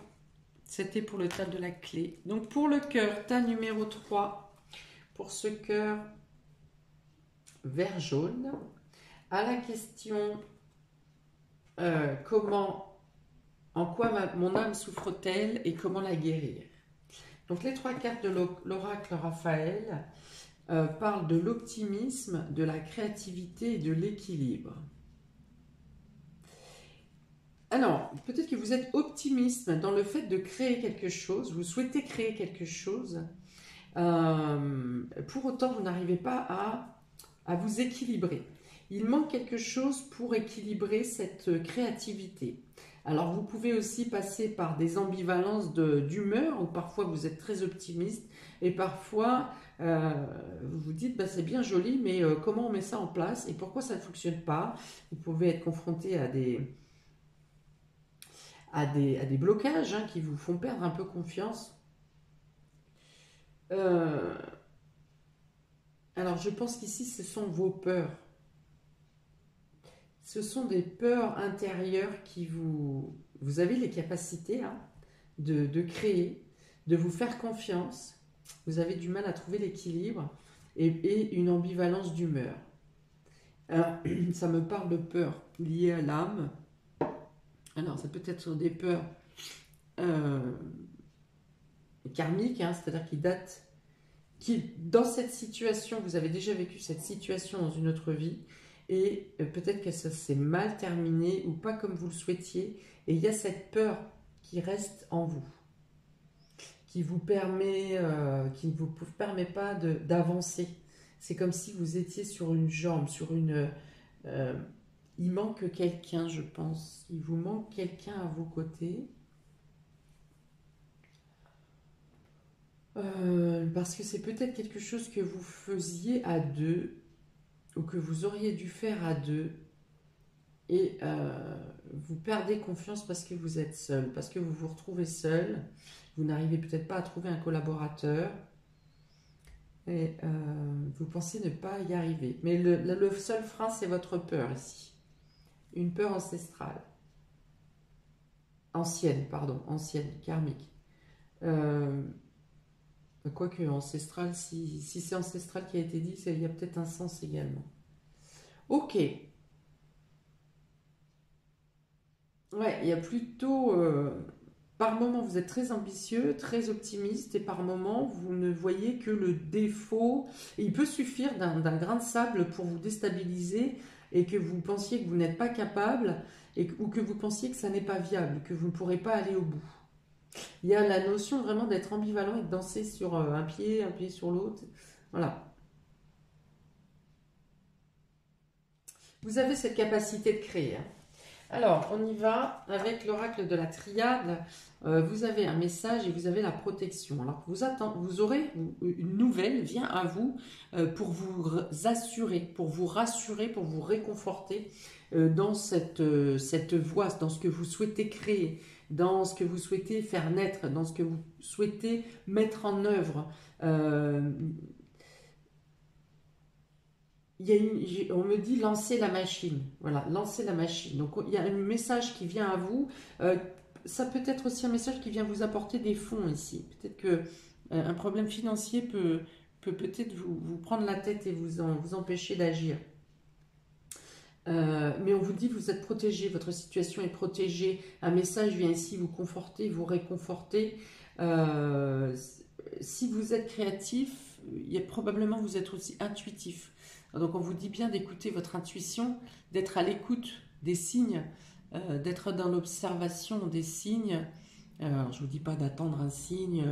C'était pour le tas de la clé. Donc pour le cœur, tas numéro 3, pour ce cœur vert jaune, à la question en quoi mon âme souffre-t-elle et comment la guérir. Donc les 3 cartes de l'oracle Raphaël parlent de l'optimisme, de la créativité et de l'équilibre. Alors, peut-être que vous êtes optimiste dans le fait de créer quelque chose, vous souhaitez créer quelque chose, pour autant vous n'arrivez pas à vous équilibrer. Il manque quelque chose pour équilibrer cette créativité. Alors, vous pouvez aussi passer par des ambivalences d'humeur, où parfois vous êtes très optimiste, et parfois vous vous dites, bah, c'est bien joli, mais comment on met ça en place, et pourquoi ça ne fonctionne pas? Vous pouvez être confronté à des blocages qui vous font perdre un peu confiance. Alors je pense qu'ici ce sont vos peurs. Ce sont des peurs intérieures qui vous avez les capacités de créer, de vous faire confiance. Vous avez du mal à trouver l'équilibre et une ambivalence d'humeur. Alors ça me parle de peurs liées à l'âme. Alors, ça peut être des peurs karmiques, c'est-à-dire dans cette situation, vous avez déjà vécu cette situation dans une autre vie, et peut-être que ça s'est mal terminé ou pas comme vous le souhaitiez, et il y a cette peur qui reste en vous, qui ne vous permet pas d'avancer. C'est comme si vous étiez sur une jambe, il manque quelqu'un, je pense. Il vous manque quelqu'un à vos côtés. Parce que c'est peut-être quelque chose que vous faisiez à deux, ou que vous auriez dû faire à deux, et vous perdez confiance parce que vous êtes seul, parce que vous vous retrouvez seul, vous n'arrivez peut-être pas à trouver un collaborateur, et vous pensez ne pas y arriver. Mais le seul frein, c'est votre peur ici. Une peur ancestrale. Ancienne, karmique. Quoique ancestral, si c'est ancestral qui a été dit, il y a peut-être un sens également. Ok. Ouais, il y a plutôt... par moment, vous êtes très ambitieux, très optimiste, et par moment, vous ne voyez que le défaut. Et il peut suffire d'un grain de sable pour vous déstabiliser, et que vous pensiez que vous n'êtes pas capable, ou que vous pensiez que ça n'est pas viable, que vous ne pourrez pas aller au bout. Il y a la notion vraiment d'être ambivalent et de danser sur un pied sur l'autre. Voilà. Vous avez cette capacité de créer. Alors, on y va avec l'oracle de la triade. Vous avez un message et vous avez la protection. Alors, vous aurez une nouvelle, vient à vous pour vous assurer, pour vous rassurer, pour vous réconforter dans cette voie, dans ce que vous souhaitez créer, dans ce que vous souhaitez faire naître, dans ce que vous souhaitez mettre en œuvre. On me dit lancer la machine. Voilà, lancer la machine. Donc il y a un message qui vient à vous. ça peut être aussi un message qui vient vous apporter des fonds ici. Peut-être que un problème financier peut peut-être vous prendre la tête et vous empêcher d'agir. Mais on vous dit que vous êtes protégé, votre situation est protégée. Un message vient ici vous conforter, vous réconforter. Si vous êtes créatif, probablement vous êtes aussi intuitif. Donc on vous dit bien d'écouter votre intuition, d'être à l'écoute des signes, d'être dans l'observation des signes. Alors, je ne vous dis pas d'attendre un signe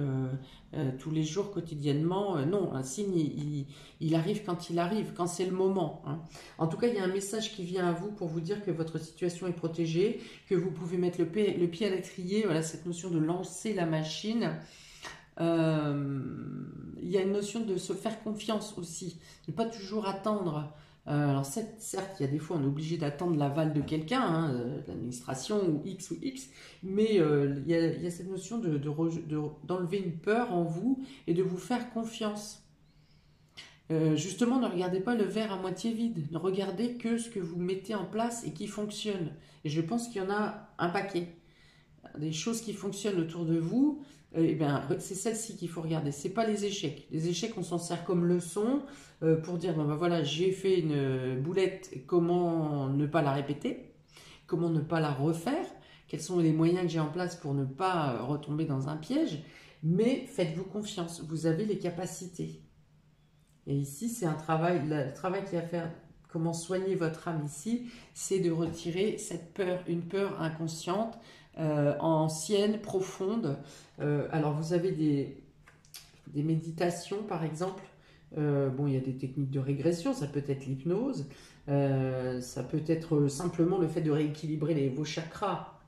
tous les jours, quotidiennement. Non, un signe, il arrive quand c'est le moment. Hein. En tout cas, il y a un message qui vient à vous pour vous dire que votre situation est protégée, que vous pouvez mettre le pied à l'étrier. Voilà, cette notion de lancer la machine. Il y a une notion de se faire confiance aussi, ne pas toujours attendre. Alors certes, il y a des fois on est obligé d'attendre l'aval de quelqu'un, hein, de l'administration ou X, mais il y a cette notion d'enlever une peur en vous et de vous faire confiance. Justement, ne regardez pas le verre à moitié vide, ne regardez que ce que vous mettez en place et qui fonctionne. Et je pense qu'il y en a un paquet. Des choses qui fonctionnent autour de vous, c'est celle-ci qu'il faut regarder. C'est pas les échecs. Les échecs, on s'en sert comme leçon pour dire bon, ben voilà, j'ai fait une boulette, comment ne pas la répéter, comment ne pas la refaire, quels sont les moyens que j'ai en place pour ne pas retomber dans un piège. Mais faites-vous confiance, vous avez les capacités. Et ici, c'est un travail, le travail qu'il y a à faire. Comment soigner votre âme ici, c'est de retirer cette peur, une peur inconsciente, ancienne, profonde. Alors vous avez des méditations par exemple. Bon, il y a des techniques de régression, ça peut être l'hypnose, ça peut être simplement le fait de rééquilibrer vos chakras.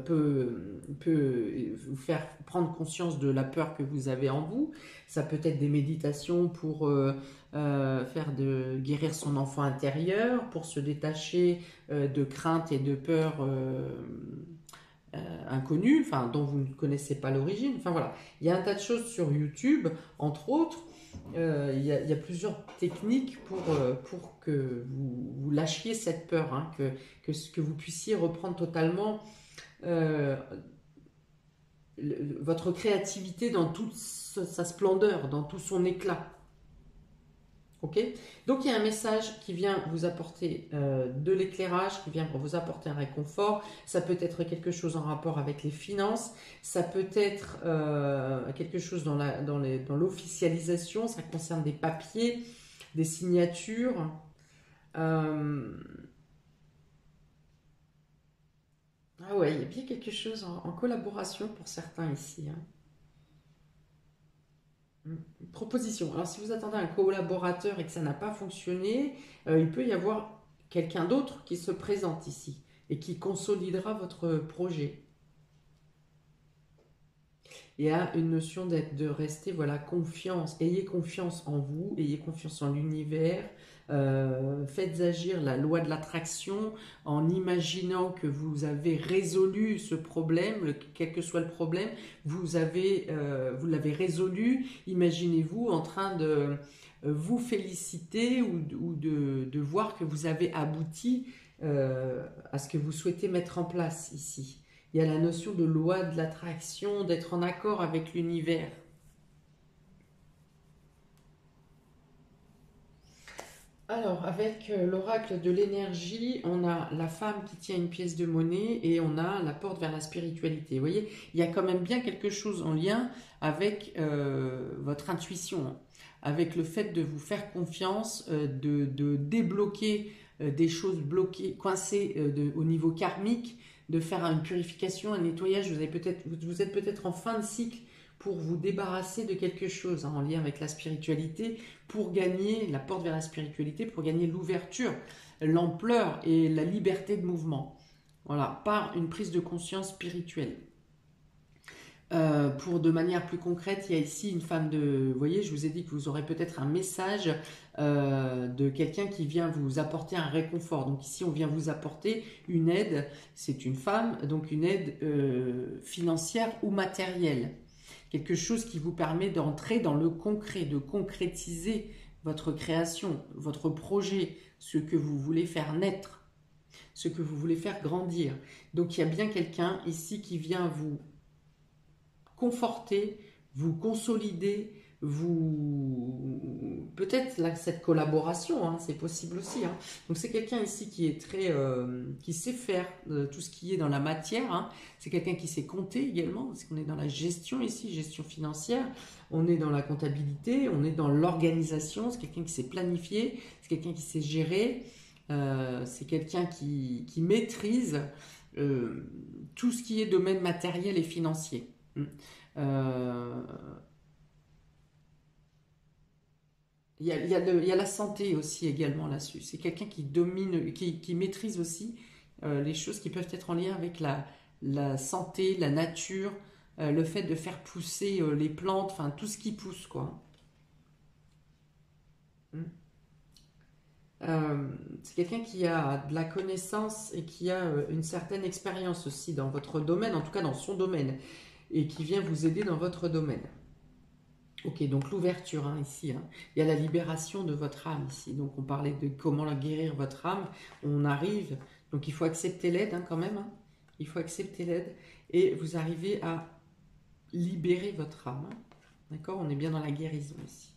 Peut vous faire prendre conscience de la peur que vous avez en vous. Ça peut être des méditations pour guérir son enfant intérieur, pour se détacher de craintes et de peurs inconnues, enfin, dont vous ne connaissez pas l'origine. Enfin voilà, il y a un tas de choses sur YouTube, entre autres. Il y a plusieurs techniques pour que vous lâchiez cette peur, hein, que vous puissiez reprendre totalement votre créativité dans toute sa splendeur, dans tout son éclat. Ok? Donc il y a un message qui vient vous apporter de l'éclairage, qui vient vous apporter un réconfort. Ça peut être quelque chose en rapport avec les finances, ça peut être quelque chose dans l'officialisation, ça concerne des papiers, des signatures. Ah ouais, il y a bien quelque chose en collaboration pour certains ici. Hein. Une proposition. Alors si vous attendez un collaborateur et que ça n'a pas fonctionné, il peut y avoir quelqu'un d'autre qui se présente ici et qui consolidera votre projet. Il y a une notion de rester, voilà, confiance. Ayez confiance en vous, ayez confiance en l'univers. Faites agir la loi de l'attraction en imaginant que vous avez résolu ce problème, quel que soit le problème, vous l'avez résolu. Imaginez-vous en train de vous féliciter ou de voir que vous avez abouti à ce que vous souhaitez mettre en place ici. Il y a la notion de loi de l'attraction, d'être en accord avec l'univers. Alors, avec l'oracle de l'énergie, on a la femme qui tient une pièce de monnaie et on a la porte vers la spiritualité. Vous voyez, il y a quand même bien quelque chose en lien avec votre intuition, avec le fait de vous faire confiance, de débloquer des choses bloquées, coincées au niveau karmique, de faire une purification, un nettoyage. Vous êtes peut-être en fin de cycle pour vous débarrasser de quelque chose en lien avec la spiritualité, pour gagner la porte vers la spiritualité, pour gagner l'ouverture, l'ampleur et la liberté de mouvement. Voilà, par une prise de conscience spirituelle. Pour de manière plus concrète, il y a ici une femme de... Vous voyez, je vous ai dit que vous aurez peut-être un message de quelqu'un qui vient vous apporter un réconfort. Donc ici, on vient vous apporter une aide. C'est une femme, donc une aide financière ou matérielle. Quelque chose qui vous permet d'entrer dans le concret, de concrétiser votre création, votre projet, ce que vous voulez faire naître. ce que vous voulez faire grandir. Donc il y a bien quelqu'un ici qui vient vous conforter, vous consolider, vous peut-être là cette collaboration, hein, c'est possible aussi. Hein. Donc c'est quelqu'un ici qui est très, qui sait faire tout ce qui est dans la matière. Hein. C'est quelqu'un qui sait compter également, parce qu'on est dans la gestion ici, gestion financière. On est dans la comptabilité, on est dans l'organisation. C'est quelqu'un qui sait planifier, c'est quelqu'un qui sait gérer. C'est quelqu'un qui maîtrise tout ce qui est domaine matériel et financier. Euh, il y a la santé aussi également là-dessus. C'est quelqu'un qui domine, qui maîtrise aussi les choses qui peuvent être en lien avec la santé, la nature, le fait de faire pousser les plantes, enfin tout ce qui pousse, quoi. C'est quelqu'un qui a de la connaissance et qui a une certaine expérience aussi dans votre domaine, en tout cas dans son domaine, et qui vient vous aider dans votre domaine. Ok, donc l'ouverture hein, ici, hein. Il y a la libération de votre âme ici. Donc on parlait de comment guérir votre âme. On arrive, donc il faut accepter l'aide hein, quand même. Hein. Il faut accepter l'aide et vous arrivez à libérer votre âme. Hein. D'accord. On est bien dans la guérison ici.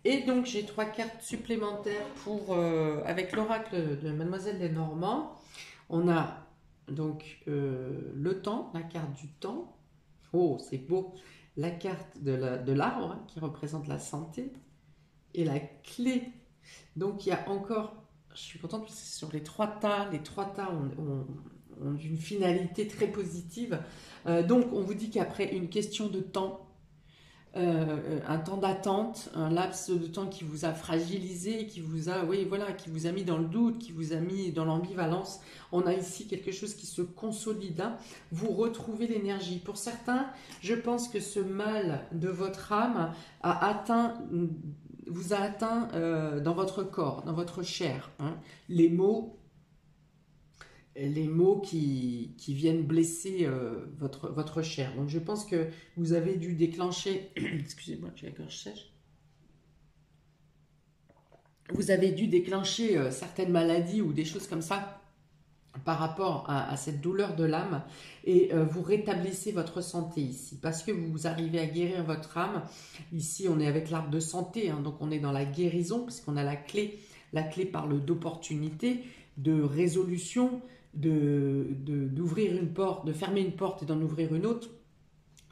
Et donc j'ai 3 cartes supplémentaires pour avec l'oracle de Mademoiselle Lenormand. On a donc le temps, la carte du temps. Oh, c'est beau. La carte de l'arbre hein, qui représente la santé et la clé. Donc il y a encore, je suis contente parce que c'est sur les 3 tas. Les 3 tas ont une finalité très positive. Donc on vous dit qu'après une question de temps, un temps d'attente, un laps de temps qui vous a fragilisé, qui vous a, oui, voilà, qui vous a mis dans le doute, qui vous a mis dans l'ambivalence. On a ici quelque chose qui se consolide. Hein. Vous retrouvez l'énergie. Pour certains, je pense que ce mal de votre âme vous a atteint dans votre corps, dans votre chair. Hein. Les mots qui viennent blesser votre chair. Donc je pense que vous avez dû déclencher, excusez-moi, j'ai la gorge sèche. Vous avez dû déclencher certaines maladies ou des choses comme ça par rapport à cette douleur de l'âme et vous rétablissez votre santé ici parce que vous arrivez à guérir votre âme. Ici on est avec l'arbre de santé, hein, donc on est dans la guérison parce qu'on a la clé. La clé parle d'opportunité, de résolution, d'ouvrir une porte, de fermer une porte et d'en ouvrir une autre,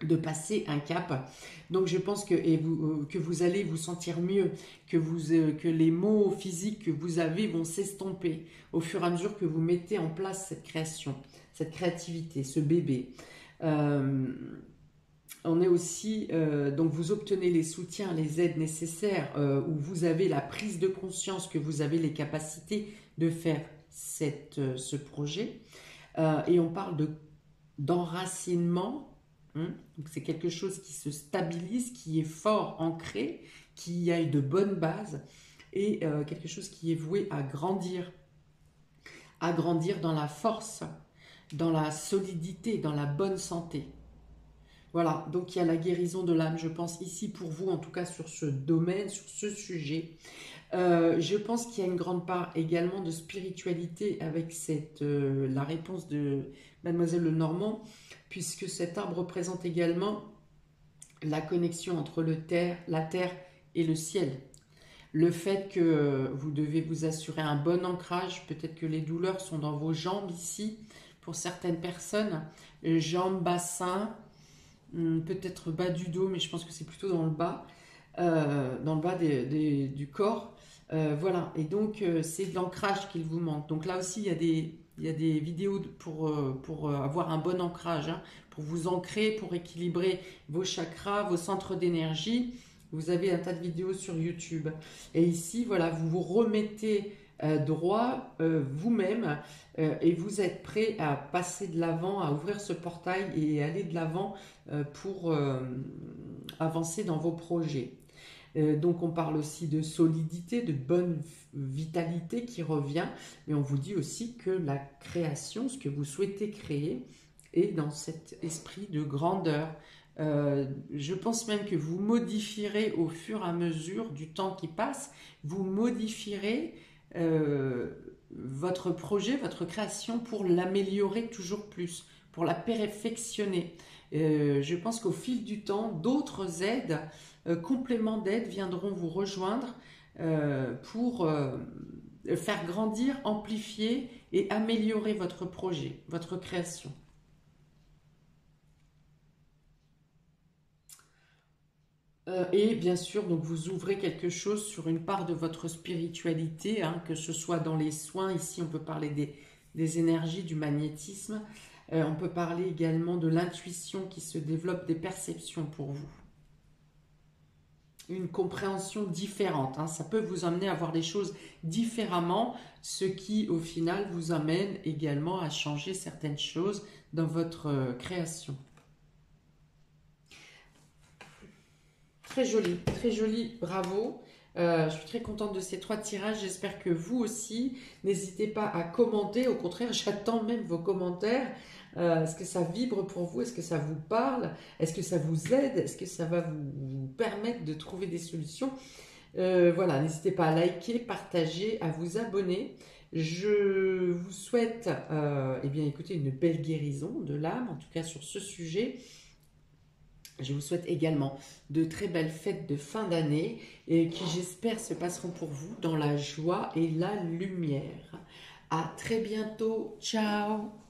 de passer un cap. Donc je pense que vous allez vous sentir mieux, que les maux physiques que vous avez vont s'estomper au fur et à mesure que vous mettez en place cette création, cette créativité, ce bébé. On est aussi, donc vous obtenez les soutiens, les aides nécessaires, où vous avez la prise de conscience que vous avez les capacités de faire ce projet. Et on parle d'enracinement. Hein, donc c'est quelque chose qui se stabilise, qui est fort ancré, qui a de bonnes bases et quelque chose qui est voué à grandir dans la force, dans la solidité, dans la bonne santé. Voilà, donc il y a la guérison de l'âme, je pense ici pour vous, en tout cas sur ce domaine, sur ce sujet. Je pense qu'il y a une grande part également de spiritualité avec la réponse de Mademoiselle Lenormand, puisque cet arbre représente également la connexion entre la terre et le ciel. Le fait que vous devez vous assurer un bon ancrage, peut-être que les douleurs sont dans vos jambes ici, pour certaines personnes, jambes, bassin, peut-être bas du dos, mais je pense que c'est plutôt dans le bas du corps. Voilà, et donc c'est de l'ancrage qu'il vous manque. Donc là aussi, il y a des vidéos pour avoir un bon ancrage, hein, pour vous ancrer, pour équilibrer vos chakras, vos centres d'énergie. Vous avez un tas de vidéos sur YouTube. Et ici, voilà, vous vous remettez droit vous-même et vous êtes prêt à passer de l'avant, à ouvrir ce portail et aller de l'avant pour avancer dans vos projets. Donc on parle aussi de solidité, de bonne vitalité qui revient, mais on vous dit aussi que la création, ce que vous souhaitez créer, est dans cet esprit de grandeur. Je pense même que vous modifierez au fur et à mesure du temps qui passe, vous modifierez votre projet, votre création pour l'améliorer toujours plus, pour la perfectionner. Je pense qu'au fil du temps, d'autres aides, compléments d'aide viendront vous rejoindre pour faire grandir, amplifier et améliorer votre projet, votre création. Et bien sûr, donc vous ouvrez quelque chose sur une part de votre spiritualité, hein, que ce soit dans les soins, ici on peut parler des énergies, du magnétisme, on peut parler également de l'intuition qui se développe, des perceptions pour vous. Une compréhension différente, hein, ça peut vous amener à voir les choses différemment, ce qui au final vous amène également à changer certaines choses dans votre création. Très joli, bravo. Je suis très contente de ces 3 tirages, j'espère que vous aussi. N'hésitez pas à commenter, au contraire, j'attends même vos commentaires. Est-ce que ça vibre pour vous? Est-ce que ça vous parle? Est-ce que ça vous aide? Est-ce que ça va vous permettre de trouver des solutions? Voilà, n'hésitez pas à liker, partager, à vous abonner. Je vous souhaite eh bien, écoutez, une belle guérison de l'âme, en tout cas sur ce sujet. Je vous souhaite également de très belles fêtes de fin d'année et qui, j'espère, se passeront pour vous dans la joie et la lumière. À très bientôt. Ciao!